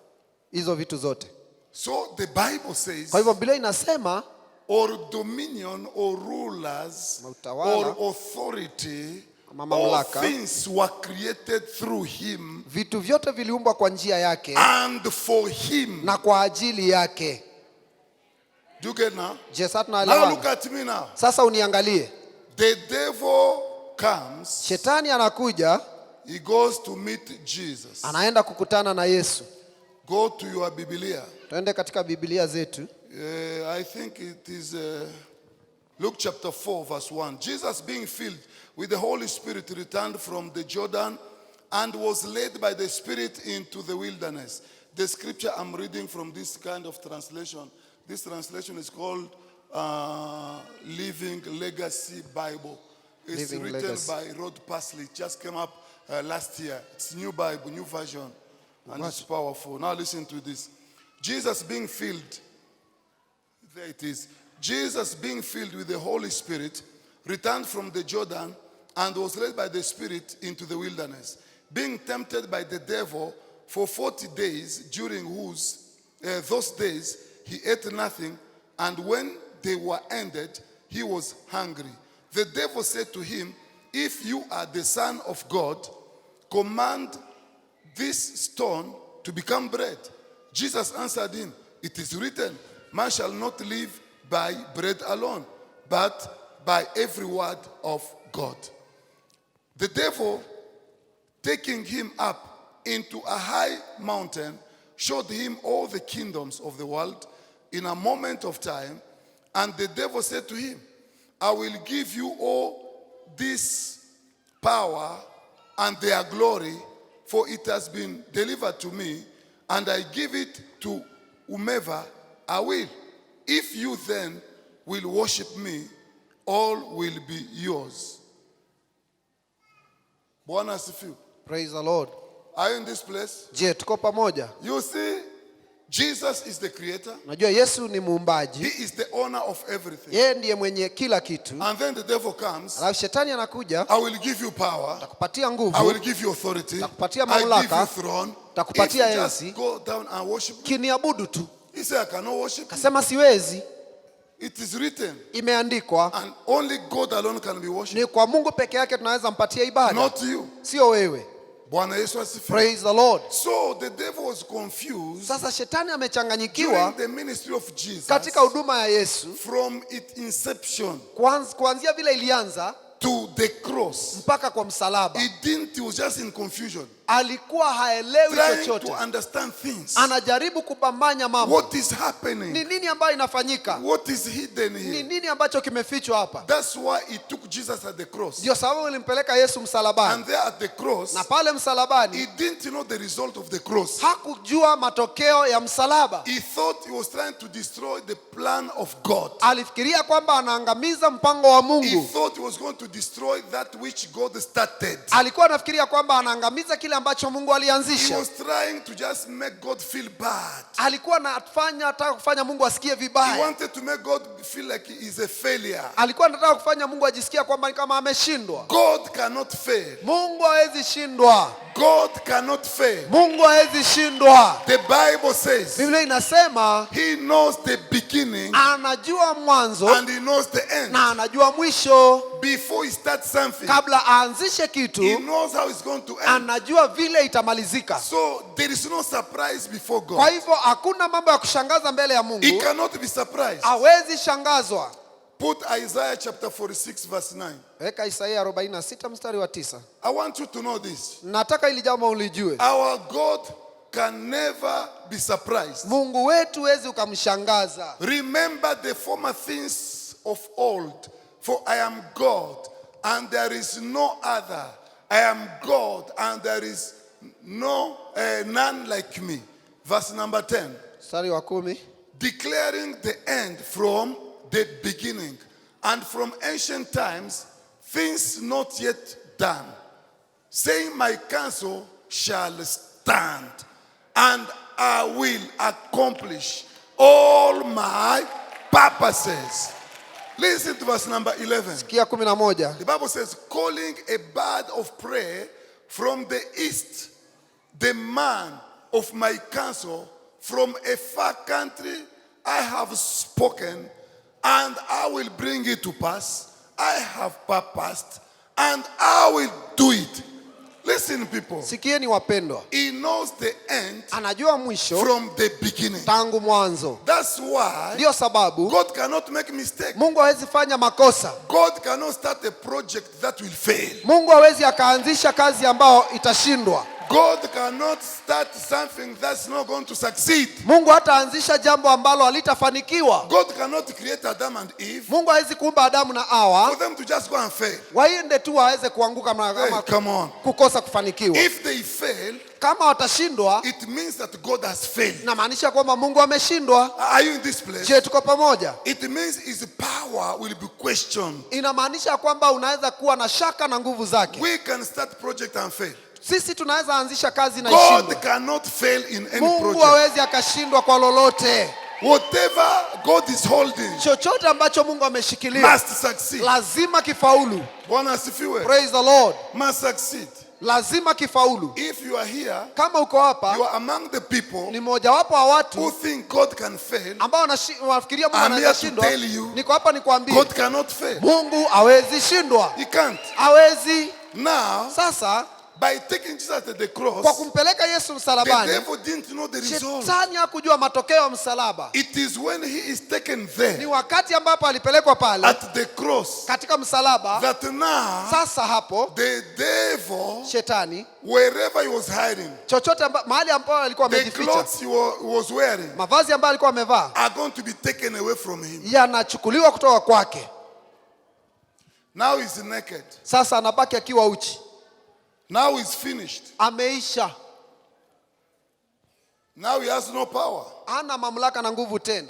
Hizo vitu zote. So the Bible says, Kwa hivyo Biblia inasema or dominion or rulers Utawala, or authority, ama all mamlaka, things were created through him vitu vyote viliumbwa kwa njia yake and for him. na kwa ajili yake. Do you get now? Je, sasa Now tunaelewana? look at me now. Sasa uniangalie. The devil comes, Shetani anakuja, he goes to meet Jesus. anaenda kukutana na Yesu. Go to your Biblia. Tuende katika Biblia zetu. I think it is Luke chapter 4 verse 1. Jesus being filled with the Holy Spirit returned from the Jordan and was led by the Spirit into the wilderness. The scripture I'm reading from this kind of translation, this translation is called Living Legacy Bible. It's Living written Legacy. by Rod Parsley. It just came up last year. It's new Bible, new version. And it's powerful. Now listen to this. Jesus being filled, there it is. Jesus being filled with the Holy Spirit returned from the Jordan and was led by the Spirit into the wilderness, being tempted by the devil for 40 days, during those days he ate nothing, and when they were ended, he was hungry. The devil said to him, if you are the Son of God, command this stone to become bread. Jesus answered him, it is written, man shall not live by bread alone, but by every word of God. The devil, taking him up into a high mountain, showed him all the kingdoms of the world in a moment of time. And the devil said to him, I will give you all this power and their glory, for it has been delivered to me, and I give it to whomever I will. If you then will worship me, all will be yours. Bwana asifiwe. Praise the Lord. Are you in this place? Je, tuko pamoja? You see, Jesus is the creator. Najua Yesu ni muumbaji. He is the owner of everything. Yeye ndiye mwenye kila kitu. And then the devil comes, Alafu shetani anakuja, I will give you power. takupatia I will nguvu, give you authority. Takupatia I give mamlaka. you throne. If you Takupatia just enzi. go down and worship me. kiniabudu tu. He said, I cannot worship you. Kasema siwezi, It is written. imeandikwa. And only God alone can be worshipped. Ni kwa Mungu peke yake tunaweza mpatia ibada. Not you. Sio wewe. Bwana Yesu asifiwe. Praise the Lord. So the devil was confused Sasa shetani during amechanganyikiwa the ministry of Jesus katika huduma ya Yesu. from its inception Kuanzia vile ilianza to the cross. mpaka kwa msalaba. He was just in confusion, Alikuwa haelewi trying to chochote, understand things. anajaribu kupambanya mambo. What is Ni happening? nini ambayo inafanyika? What is hidden Ni here? nini ambacho kimefichwa hapa? That's why he took Jesus at the cross. Ndio sababu ilimpeleka Yesu msalabani, And there at the cross, na pale he msalabani didn't know the result of the cross. hakujua matokeo ya msalaba. He thought he was trying to destroy the plan of God. Alifikiria kwamba anaangamiza mpango wa He Mungu. thought he was going to destroy that which God started. Alikuwa anafikiria kwamba anaangamiza kile ambacho Mungu He alianzisha. was trying to just make God feel bad. Alikuwa anataka kufanya Mungu asikie He vibaya. wanted to make God feel like he is a failure. Alikuwa anataka kufanya Mungu ajisikia kwamba ni kama ameshindwa. God cannot fail. Mungu hawezi shindwa. God cannot fail. Mungu hawezi shindwa. The Bible says Biblia inasema he knows the beginning anajua mwanzo and he knows the end. na anajua mwisho. Before he starts something, Kabla aanzishe he kitu, knows how it's going to end. anajua vile itamalizika. So there is no surprise before Kwa God. hivyo hakuna mambo ya kushangaza mbele ya He Mungu. cannot be surprised. Hawezi shangazwa. Put Isaiah chapter 46 verse 9. Weka Isaia 46 mstari wa 9. I want you to know this. Nataka ili jambo ulijue. Our God can never be surprised. Mungu wetu huwezi ukamshangaza. Remember the former things of old, for I am God and there is no other. I am God and there is none like me. Verse number 10. Mstari wa 10. Declaring the end from the beginning and from ancient times, things not yet done, saying my counsel shall stand and I will accomplish all my purposes. Listen to verse number 11. Sikia 11. The Bible says, calling a bird of prey from the east, the man of my counsel from a far country, I have spoken, and I will bring it to pass. I have purposed, and I will do it. Listen, people. Sikieni wapendwa. He knows the end Anajua mwisho from the beginning. tangu mwanzo. That's why Ndio sababu God cannot make mistake. Mungu hawezi fanya makosa. God cannot start a project that will fail. Mungu hawezi akaanzisha kazi ambayo itashindwa. God cannot start something that's not going to succeed. Mungu hataanzisha jambo ambalo halitafanikiwa. God cannot create Adam and Eve Mungu hawezi kuumba Adamu na for Hawa them to just go and fail. waende tu waweze kuanguka Hey, ama come on. kukosa kufanikiwa. If they fail, Kama watashindwa, it means that God has failed. inamaanisha kwamba Mungu ameshindwa. Are you in this place? Je, tuko pamoja? It means his power will be questioned. Inamaanisha kwamba unaweza kuwa na shaka na nguvu zake. We can start project and fail. Sisi tunaweza anzisha kazi na God ishindwe. cannot fail in any Mungu project. hawezi akashindwa kwa lolote. Whatever God is holding Chochote ambacho Mungu ameshikilia must succeed. lazima kifaulu. Bwana asifiwe. Praise the Lord. Must succeed. Lazima kifaulu. If you are here, Kama uko hapa, you are among the people ni mojawapo wa who watu think God can fail. ambao wanafikiria Mungu I'm here anaweza to shindwa. tell you, Niko hapa nikwambie, God cannot fail. Mungu hawezi shindwa. He can't. Hawezi. Now, Sasa by taking Jesus to the kwa cross, kumpeleka Yesu the msalabani, devil didn't know the result. Shetani hakujua matokeo ya msalaba. It is when he is taken Ni there wakati ambapo alipelekwa pale at the cross katika msalaba, that now sasa hapo the devil, Shetani wherever he was hiding, chochote mahali ambapo alikuwa the amejificha, clothes he was wearing mavazi ambayo alikuwa amevaa are going to be taken away from him. yanachukuliwa kutoka kwake. Now he's naked. Sasa anabaki akiwa uchi. Now he's finished. Ameisha. Now he has no power. Hana mamlaka na nguvu tena.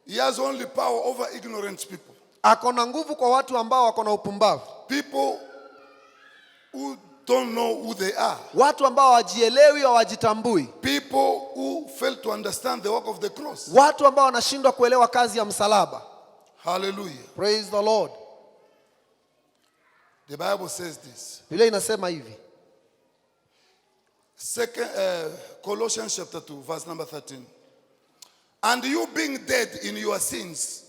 He has only power over ignorant people. Ako na nguvu kwa watu ambao wako na upumbavu. People who don't know who they are. Watu ambao hawajielewi, hawajitambui. People who fail to understand the work of the cross. Watu ambao wanashindwa kuelewa kazi ya msalaba. Hallelujah. Praise the Lord. The Bible says this. Biblia inasema hivi. Colossians chapter 2, verse number 13. And you being dead in your sins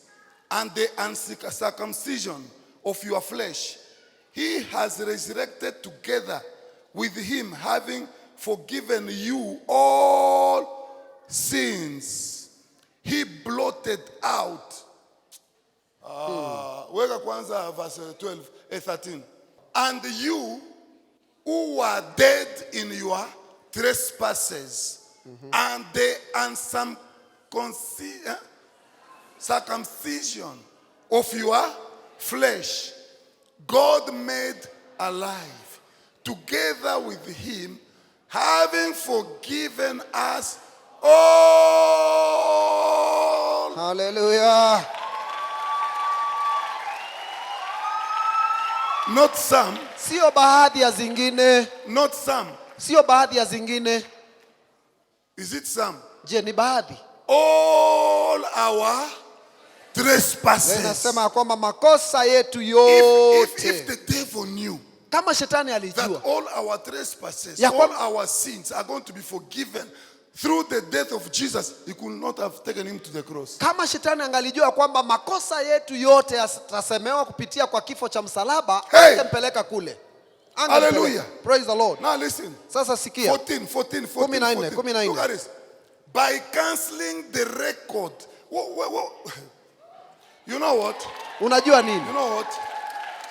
and the uncircumcision of your flesh, he has resurrected together with him, having forgiven you all sins. He blotted out. Weka kwanza verse 12, 13. And you who were dead in your trespasses and the circumcision of your flesh, God made alive together with him, having forgiven us all. Hallelujah. Not some, Sio baadhi ya zingine, not some. sio baadhi ya zingine. Is it some? Je, ni baadhi? All our trespasses. Nasema ya kwamba makosa yetu If yote. the devil knew Kama shetani that alijua all our trespasses, Ya all kwamba- our sins are going to be forgiven through the death of Jesus, he could not have taken him to the cross. kama shetani angalijua kwamba makosa yetu yote yatasemewa kupitia kwa kifo cha msalaba, Hey! angempeleka kule. Hallelujah. Praise the Lord. Now listen. Sasa sikia. 14. Kumi na nne. Look at this. By canceling the record. You know what? Unajua nini? You know what?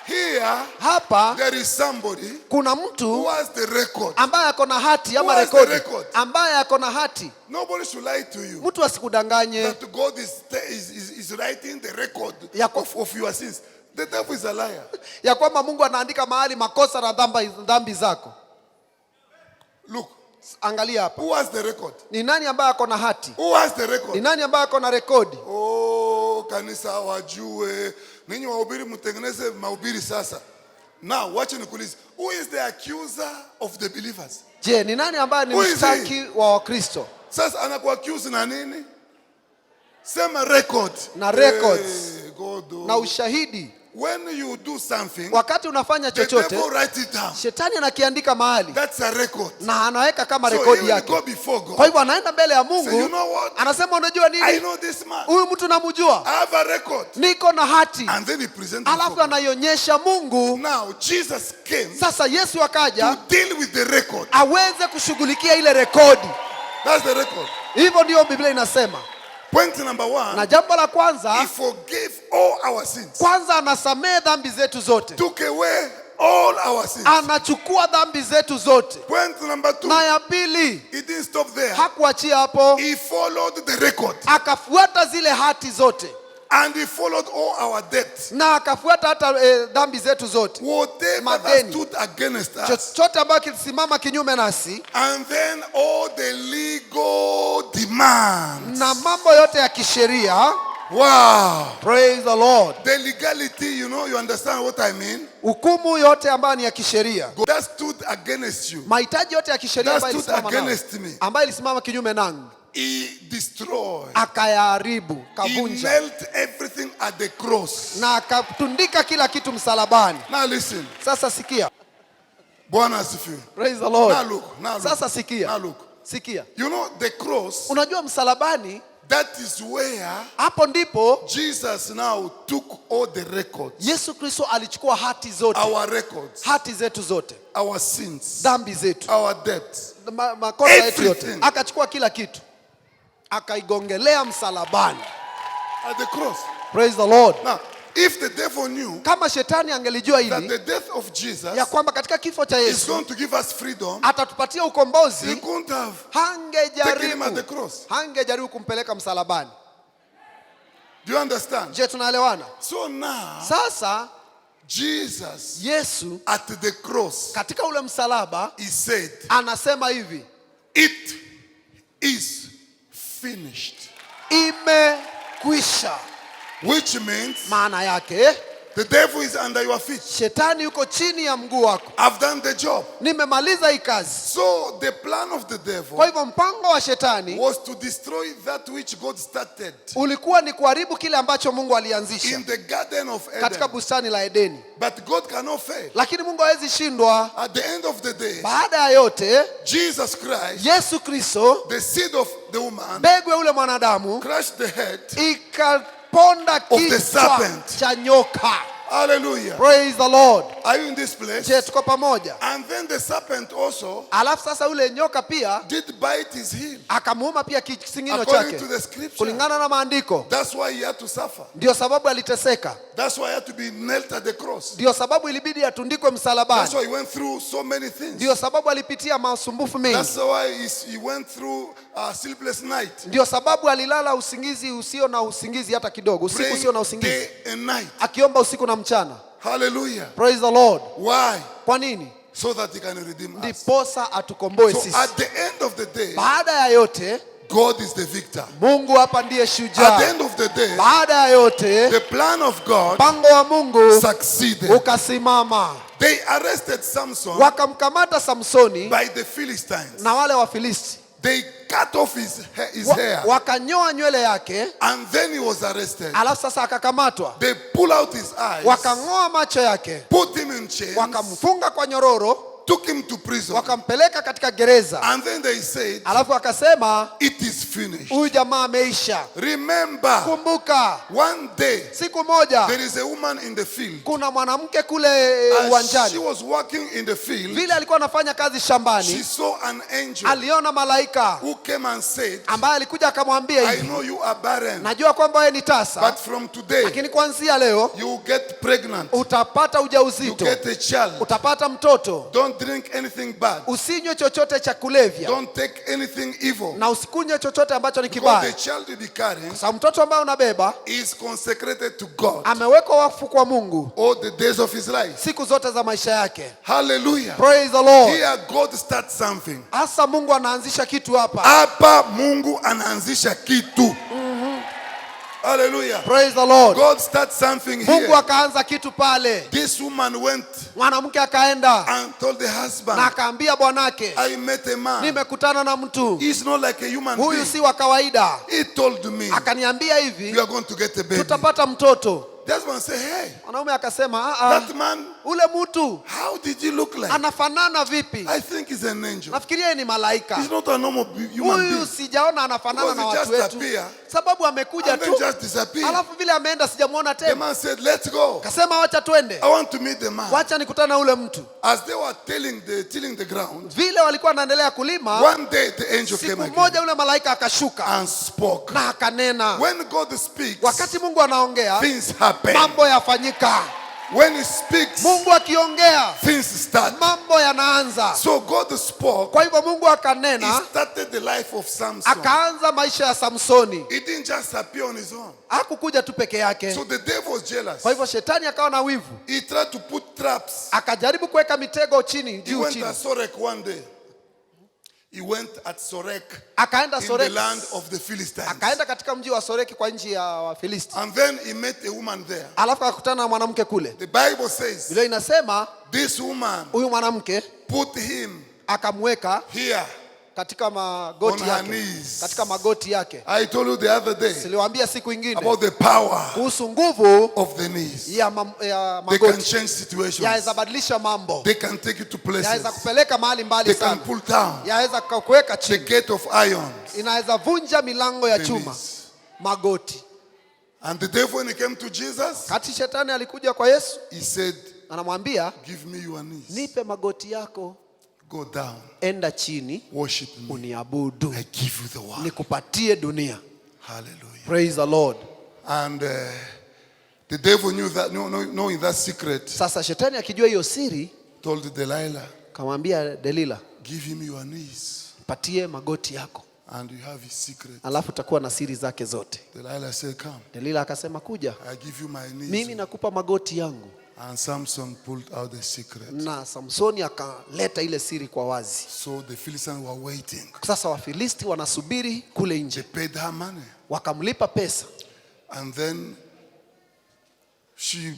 Here, Hapa there is somebody kuna who mtu has the record. ambaye ako na hati ama Who has the rekodi, record? ambaye ako na hati. Nobody should lie to you. Mtu asikudanganye That God is writing the record Ya- of your sins. The devil is a liar. ya kwamba Mungu anaandika mahali makosa na dhambi zako. Look, Angalia hapa. who has the record? Ni nani ambaye ako na hati? Who has the Ni record? nani ambaye ako na rekodi? Oh, kanisa wajue. Ninyi wahubiri mtengeneze mahubiri sasa. Now, watch nikuulize. Who is the accuser of the believers? Je, ni nani ambaye ni Who is mshtaki wa Wakristo? Sasa anakuaccuse na nini? Sema record. Na records. Hey, God, oh. Na ushahidi. When you do something, Wakati unafanya the chochote, devil write it down. shetani anakiandika mahali That's a record. na anaweka kama So he rekodi will yake. go before Kwa God. hivyo anaenda mbele ya Say, you Mungu, know what? anasema unajua I nini? know this man. Huyu mtu namjua. I have a record. Niko na hati. And then he presents Alafu before God. anaionyesha Mungu. Now, Jesus came Sasa Yesu akaja to deal with the record. aweze kushughulikia ile rekodi. That's the record. Hivyo ndio Biblia inasema. Point number one, Na jambo la he kwanza, forgave all our sins. kwanza anasamehe dhambi zetu zote. Took away all our sins. Anachukua dhambi zetu zote. Point number two, Na ya pili, he didn't stop there. hakuachia hapo, He followed the record. akafuata zile hati zote And he followed all our debts. na akafuata hata dhambi zetu zote. Whatever that Madeni. stood against us. Chochote ambacho kilisimama kinyume nasi And then all the legal demands. na mambo yote ya kisheria. Wow. Praise the Lord. The legality, you understand what I mean? Hukumu yote ambayo ni ya kisheria, That stood against you. mahitaji yote ya kisheria That ambayo stood ilisimama nao, against me. ambayo ilisimama kinyume nangu, He destroyed. akayaharibu, He kavunja nailed everything at the cross. na akatundika kila kitu msalabani. Now listen. Sasa sikia. Bwana asifiwe. Praise the Lord. Now look. Now look. Sasa sikia. Now look. Sikia. You know the cross, Unajua msalabani, that is where hapo ndipo Jesus now took all the records. Yesu Kristo alichukua hati zote, Our records, hati zetu zote, our sins, dhambi zetu, our debts. makosa yetu yote, Everything. akachukua kila kitu akaigongelea msalabani. At the cross. Praise the Lord. Now, if the devil knew Kama shetani angelijua that hili the death of Jesus ya kwamba katika kifo cha is Yesu going to give us freedom, atatupatia he ukombozi, couldn't have taken him at the hangejaribu cross. kumpeleka msalabani. Do you understand? Je, tunaelewana? So now, Sasa Jesus Yesu at the cross, katika ule msalaba he said, anasema hivi, it is finished. imekwisha. Which means Maana yake the devil is under your feet. shetani yuko chini ya mguu wako. I've done the job. Nimemaliza hii kazi. So the plan of the Kwa devil hivyo mpango wa shetani was to destroy that which God started ulikuwa ni kuharibu kile ambacho Mungu alianzisha in the Garden of katika Eden. bustani la Edeni, But God cannot fail. lakini Mungu hawezi shindwa. At the end of the day, Baada ya yote, Jesus Christ, Yesu Kristo, the seed of the woman, mbegu ya ule mwanadamu, crushed the head ikaponda the kichwa serpent. cha nyoka. Hallelujah. Praise the Lord. Are you in this place? Je, tuko pamoja? And then the serpent also Alafu sasa ule nyoka pia did bite his heel. akamuuma pia kisingino According chake. to the scripture. Kulingana na maandiko. That's why he had to suffer. Ndio sababu aliteseka. That's why he had to be nailed at the cross. Ndio sababu ilibidi atundikwe That's msalabani. why he went through so many things. Ndio sababu alipitia masumbufu mengi. That's why he went through a sleepless night. Ndio sababu alilala usingizi usio na usingizi hata kidogo, usiku Praying usio na usingizi, day and night. akiomba usiku na mchana. Hallelujah. Praise the Lord. Why? Kwa nini? So that he can redeem us. Ndiposa atukomboe So sisi. at the end of the day, Baada ya yote, God is the victor. Mungu hapa ndiye At the shujaa. end of the day, Baada ya yote, the plan of God mpango wa Mungu succeeded. ukasimama. They arrested Samson Wakamkamata Samsoni by the Philistines. na wale Wafilisti. They cut off his hair, Wakanyoa nywele yake, and then he was arrested. alafu sasa akakamatwa. They pull out his eyes, Wakang'oa macho yake, put him in chains, wakamfunga kwa nyororo, took him to prison, wakampeleka katika gereza. and then they said, Alafu akasema it is finished. huyu jamaa ameisha. Remember, Kumbuka one day siku moja there is a woman in the field. kuna mwanamke kule As she uwanjani, was working in the field, vile alikuwa anafanya kazi she shambani, saw an angel aliona malaika who came and said, ambaye alikuja akamwambia I hivi, know you are barren, najua kwamba wewe ni tasa, but from today lakini kuanzia leo you will get pregnant, utapata you ujauzito, get a child. utapata mtoto. Don't drink anything bad, Usinywe chochote cha kulevya don't take anything evil, na usikunywe chochote ambacho ni because the kibaya. child you be carrying Sasa mtoto ambaye unabeba is consecrated to God amewekwa wakfu kwa Mungu all the days of his life. siku zote za maisha yake. Hallelujah. Praise the Lord. Here God starts something. Hasa Mungu anaanzisha kitu hapa. Hapa Mungu anaanzisha kitu. Hallelujah. Praise the Lord. God starts something Mungu here. akaanza kitu pale. This woman went Mwanamke akaenda and told the husband, na akaambia bwanake, I met a man. nimekutana na mtu, He's not like a human huyu being. si wa kawaida. He told me, Akaniambia hivi, you are going to get a baby. tutapata mtoto. That's when I say, hey, Mwanaume akasema, that man, ule mtu how did he look like? anafanana vipi? I think he's an angel. Nafikiria yeye ni malaika. He's not a normal human Huyu being. sijaona anafanana Because na he watu just wetu, appear sababu amekuja and then tu, just disappear. alafu vile ameenda sijamuona The tena. man said, let's go. Kasema wacha twende, I want to meet the man. wacha nikutana na ule mtu. As they were tilling the ground, Vile walikuwa wanaendelea kulima, one day the angel siku came again moja ule malaika akashuka and spoke. na akanena. When God speaks, Wakati Mungu anaongea, things happen. mambo yafanyika. When he speaks, Mungu akiongea, things start. mambo yanaanza. So God spoke. Kwa hivyo Mungu He akanena, started the life of Samson. akaanza maisha ya Samsoni. He didn't just appear on his own. Hakukuja tu peke yake. So the devil was jealous. Kwa hivyo shetani akawa na wivu, He tried to put traps. akajaribu kuweka mitego chini, He juu went chini. at Sorek one day. He went at Sorek Akaenda in the Soreki, land of the Philistines. akaenda katika mji wa Soreki kwa nchi ya Wafilisti. And then he met a woman there. Alafu akakutana na mwanamke kule. The Bible says Biblia inasema this woman huyu mwanamke put him akamweka here katika on magoti her yake, knees. katika magoti yake. I told you the other day Siliwaambia siku ingine about the power kuhusu nguvu of the knees. ya They can magoti. change situations. Yaweza badilisha mambo, They can take you to yaweza places. kupeleka mahali mbali They can sana, pull down yaweza kuweka the chini, gate of iron. inaweza vunja milango ya The chuma. knees. Magoti. And the devil, when he came to Jesus, Kati shetani alikuja kwa Yesu, he said, anamwambia give me your knees. nipe magoti yako, Go down. enda chini Worship me. uniabudu, I give you the word. nikupatie dunia. Hallelujah. Praise the Lord. And the devil knew that, knowing that secret, Sasa shetani akijua hiyo siri, told Delilah, kamwambia Delila, give him your knees patie magoti yako, and you have his secret. alafu takuwa na siri zake zote. Delilah said, come, Delila akasema kuja, I give you my knees. mimi nakupa magoti yangu. And Samson pulled out the secret. Na Samsoni akaleta ile siri kwa wazi. So the Philistines were waiting. Sasa Wafilisti wanasubiri kule They nje, paid her money. wakamlipa pesa, And then she,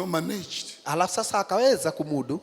managed alafu sasa akaweza kumudu,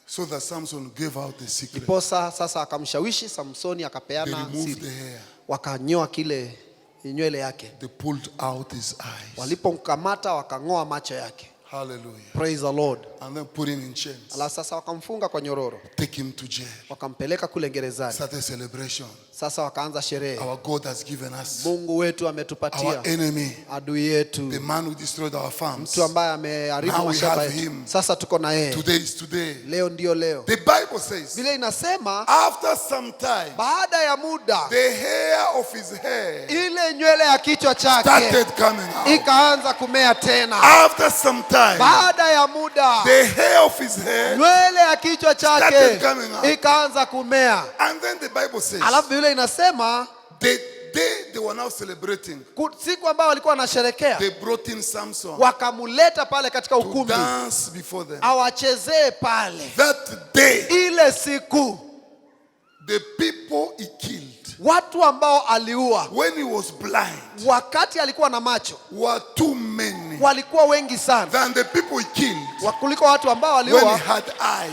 so that Samson gave out the secret. iposa sasa akamshawishi Samsoni They akapeana removed the siri, hair. wakanyoa kile nywele yake, They pulled out his eyes. walipomkamata wakang'oa macho yake. Hallelujah. Praise the Lord. And then put him in chains. Ala, sasa wakamfunga kwa nyororo, Take him to jail. wakampeleka kule gerezani. Start a celebration. Sasa wakaanza sherehe. Our God has given us. Mungu wetu Our ametupatia enemy, adui yetu, the man who destroyed our farms. mtu ambaye ameharibu Now we mashamba have yetu. him. Sasa tuko na yeye. Today is today. Leo ndio leo. The Bible says, Biblia inasema after some time, baada ya muda the hair of his head ile nywele ya kichwa chake started coming out. ikaanza kumea tena. After some time, Baada ya muda the hair of his head, nywele ya kichwa chake started coming out. ikaanza kumea. and then the Bible says, Alafu Biblia inasema the day they were now celebrating, siku ambayo walikuwa wanasherekea, they brought in Samson wakamuleta pale katika to ukumbi dance before them. awachezee pale. That day, Ile siku the people he killed, watu ambao aliua when he was blind, wakati alikuwa na macho were too many walikuwa wengi sana than the people he killed kuliko watu ambao when he aliua had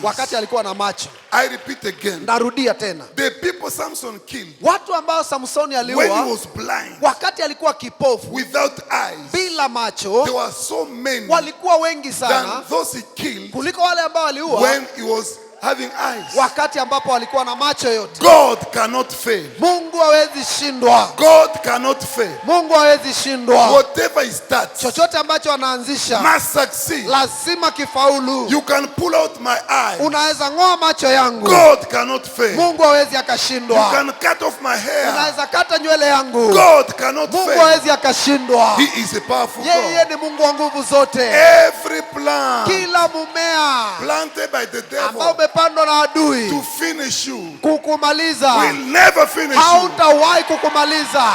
wakati eyes. alikuwa na macho. I repeat again, Narudia tena, the people Samson killed watu ambao Samsoni when he aliua was blind, wakati alikuwa kipofu without eyes, bila macho, there were so many walikuwa wengi than sana those he killed kuliko wale ambao aliua when he was having eyes. wakati ambapo walikuwa na macho yote. God cannot fail. Mungu hawezi shindwa. God cannot fail. Mungu hawezi shindwa. Whatever he starts Chochote ambacho anaanzisha must succeed. lazima kifaulu. You can pull out my eye. Unaweza ng'oa macho yangu, God cannot fail. Mungu hawezi You akashindwa. can cut off my hair. Unaweza kata nywele yangu, God cannot Mungu fail. hawezi akashindwa. He is a powerful Yeye God. ni Mungu wa nguvu zote. Every plant Kila mumea planted by the ambao devil umepandwa na adui to finish you kukumaliza will never finish you. hautawahi kukumaliza.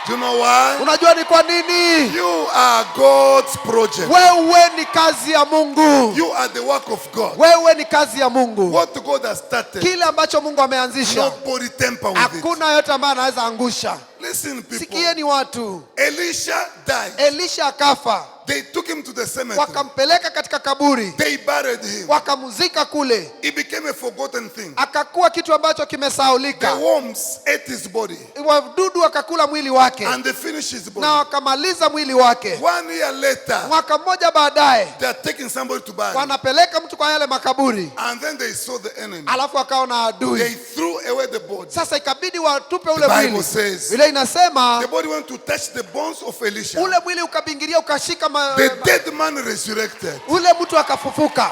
Do you know why? Unajua ni kwa nini? You are God's project. Wewe ni kazi ya Mungu. You are the work of God. Wewe ni kazi ya Mungu. What God has started, Kile ambacho Mungu ameanzisha nobody tamper with it. hakuna yote ambaye anaweza angusha. Listen, people. Sikieni watu, Elisha died. Elisha akafa, They took him to the cemetery. wakampeleka katika kaburi, They buried him. wakamuzika kule, He became a forgotten thing. akakuwa kitu ambacho The kimesahaulika. worms ate his body Wadudu wakakula mwili wake and they finished his body. na wakamaliza mwili wake. 1 year later, Mwaka mmoja baadaye they are taking somebody to bury. wanapeleka mtu kwa yale makaburi, And then they saw the enemy. alafu akaona They adui. threw away the body. Sasa ikabidi watupe ule The Bible mwili. says Vile inasema the body went to touch the bones of Elisha. ule mwili ukabingiria ukashika The dead man resurrected. ule mtu akafufuka.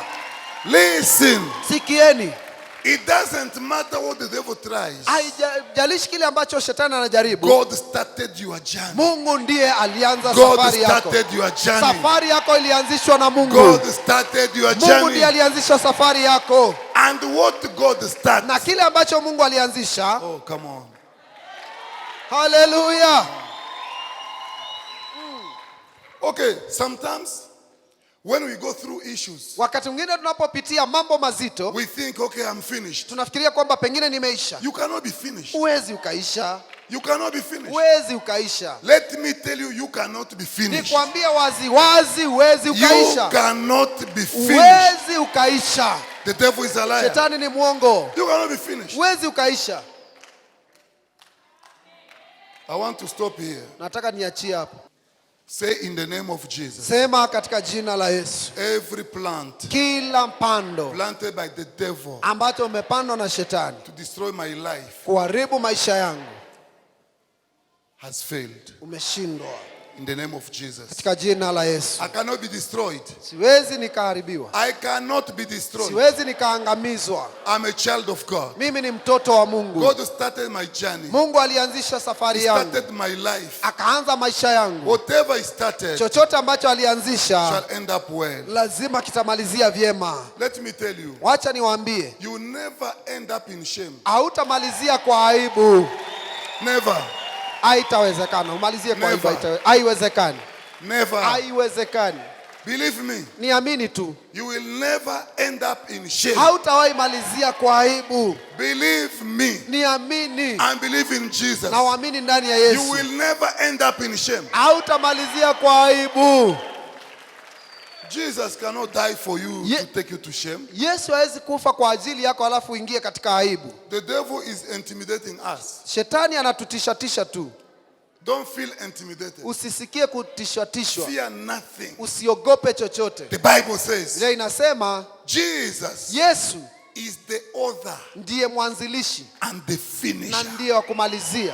Listen, Sikieni, it doesn't matter what the devil tries. haijalishi kile ambacho shetani anajaribu. God started your journey. Mungu ndiye alianza God safari yako. started your journey. Safari yako ilianzishwa na Mungu. God started your Mungu journey. ndiye alianzisha safari yako, And what God starts. na kile ambacho Mungu alianzisha. Oh, come on. Haleluya. Okay, sometimes when we go through issues, Wakati mwingine tunapopitia mambo mazito, we think, okay, I'm finished. tunafikiria kwamba pengine nimeisha. You cannot be finished. Huwezi ukaisha, You cannot be finished. huwezi ukaisha. Let me tell you, you cannot be finished. Nikwambie wazi wazi, huwezi You ukaisha, cannot be finished. huwezi ukaisha. The devil is a liar. Shetani ni mwongo, You cannot be finished. huwezi ukaisha. I want to stop here. Nataka niachie hapo. Say in the name of Jesus. Sema katika jina la Yesu, Every plant kila mpando planted by the devil ambacho umepandwa na shetani to destroy my life kuharibu maisha yangu has failed. umeshindwa In the name of Jesus. katika jina la Yesu. I cannot be destroyed. Siwezi nikaharibiwa, I cannot be destroyed. siwezi nikaangamizwa. I'm a child of God. Mimi ni mtoto wa Mungu. God started my journey. Mungu alianzisha safari He yangu, started my life. akaanza maisha yangu. Whatever he started Chochote ambacho alianzisha shall end up well. lazima kitamalizia vyema. Let me tell you, Wacha niwaambie, you never end up in shame. hautamalizia kwa aibu. Never. Haitawezekana umalizie kwa aibu, Never. haiwezekani, Never. haiwezekani. Believe me, Niamini tu, you will never end up in shame. hautawahi malizia kwa aibu. Believe me Niamini and believe in Jesus. na uamini ndani ya You Yesu, will never end up in shame. hautamalizia kwa aibu. Jesus cannot die for you Ye- to take you to shame. Yesu hawezi kufa kwa ajili yako alafu uingie katika aibu. The devil is intimidating us. Shetani anatutishatisha tu. Don't feel intimidated. Usisikie kutishwa. Fear nothing. Usiogope chochote. The Bible says Biblia inasema Jesus Yesu is the author ndiye mwanzilishi and the na finisher. ndiye wa kumalizia.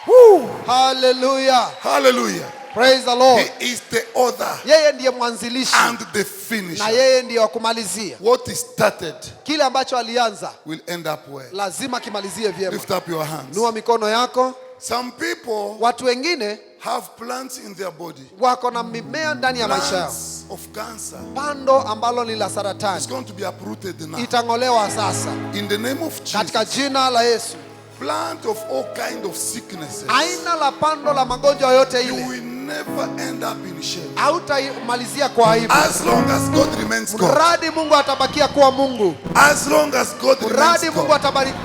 Woo! Hallelujah. Hallelujah. Praise the Lord. He is the author Yeye ndiye mwanzilishi and the na finisher. yeye ndiye wa kumalizia. What is started Kile ambacho alianza will end up well. lazima kimalizie vyema. Lift up your hands. Nua mikono yako. Some people Watu wengine have plants in their body. wako na mimea ndani ya maisha yao. Plants of cancer. Pando ambalo ni la It's saratani going to be uprooted now. itang'olewa sasa In the name of katika Jesus. jina la Yesu. Plant of all kind of sicknesses. Aina la pando la magonjwa yote You ile will never end up in shame. hautamalizia kwa aibu. As long as God remains God. Mradi Mungu atabakia kuwa Mungu. As long as God remains Mradi Mungu God. atabariki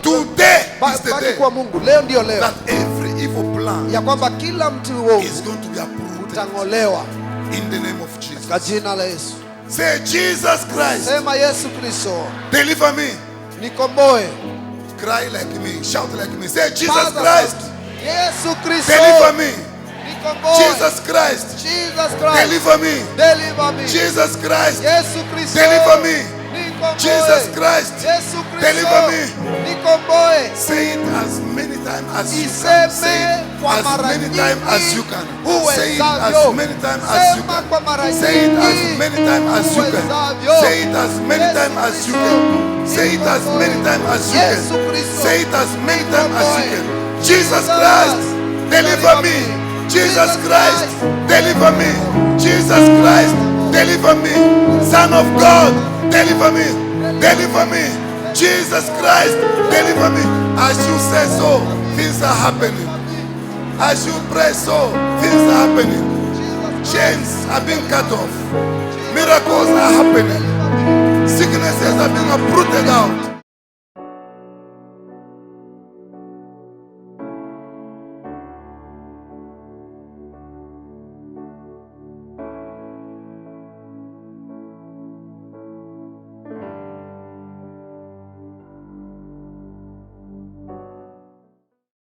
Today is the baki day kuwa Mungu. Leo ndio leo that every evil plan ya kwamba kila mtu uovu is going to be uprooted. utang'olewa In the name of Jesus. kwa jina la Yesu. Say, Jesus Christ, Sema Yesu Kristo, deliver me. nikomboe. Cry like me. Shout like me. Say, Jesus Paza Christ, sauti. Yesu Kristo, deliver me. nikomboe. Jesus Christ, Jesus Christ, deliver me. deliver me. Jesus Christ, Yesu Kristo, deliver me. nikomboe. Jesus Christ, Yesu Kristo, deliver me. nikomboe. say it as many times as you can. Say Iseme it kwa as mara many times as you nyingi can. Say it uwezavyo. as many times as you Sema kwa mara can. Say it as nyingi many times as you can. uwezavyo. Say it as many Yesu times as you Kristo, can. Say it as many times as you Yesu can. Kristo, Say it as many times as you can. Jesus Jesus, Christ, deliver me. Jesus Christ, deliver me. Jesus Christ, deliver me. Son of God, deliver me. Deliver me. Jesus Christ, deliver me. As you say so, things are happening. As you pray so, things are happening. Chains are being cut off. Miracles are happening. Sicknesses are being uprooted out.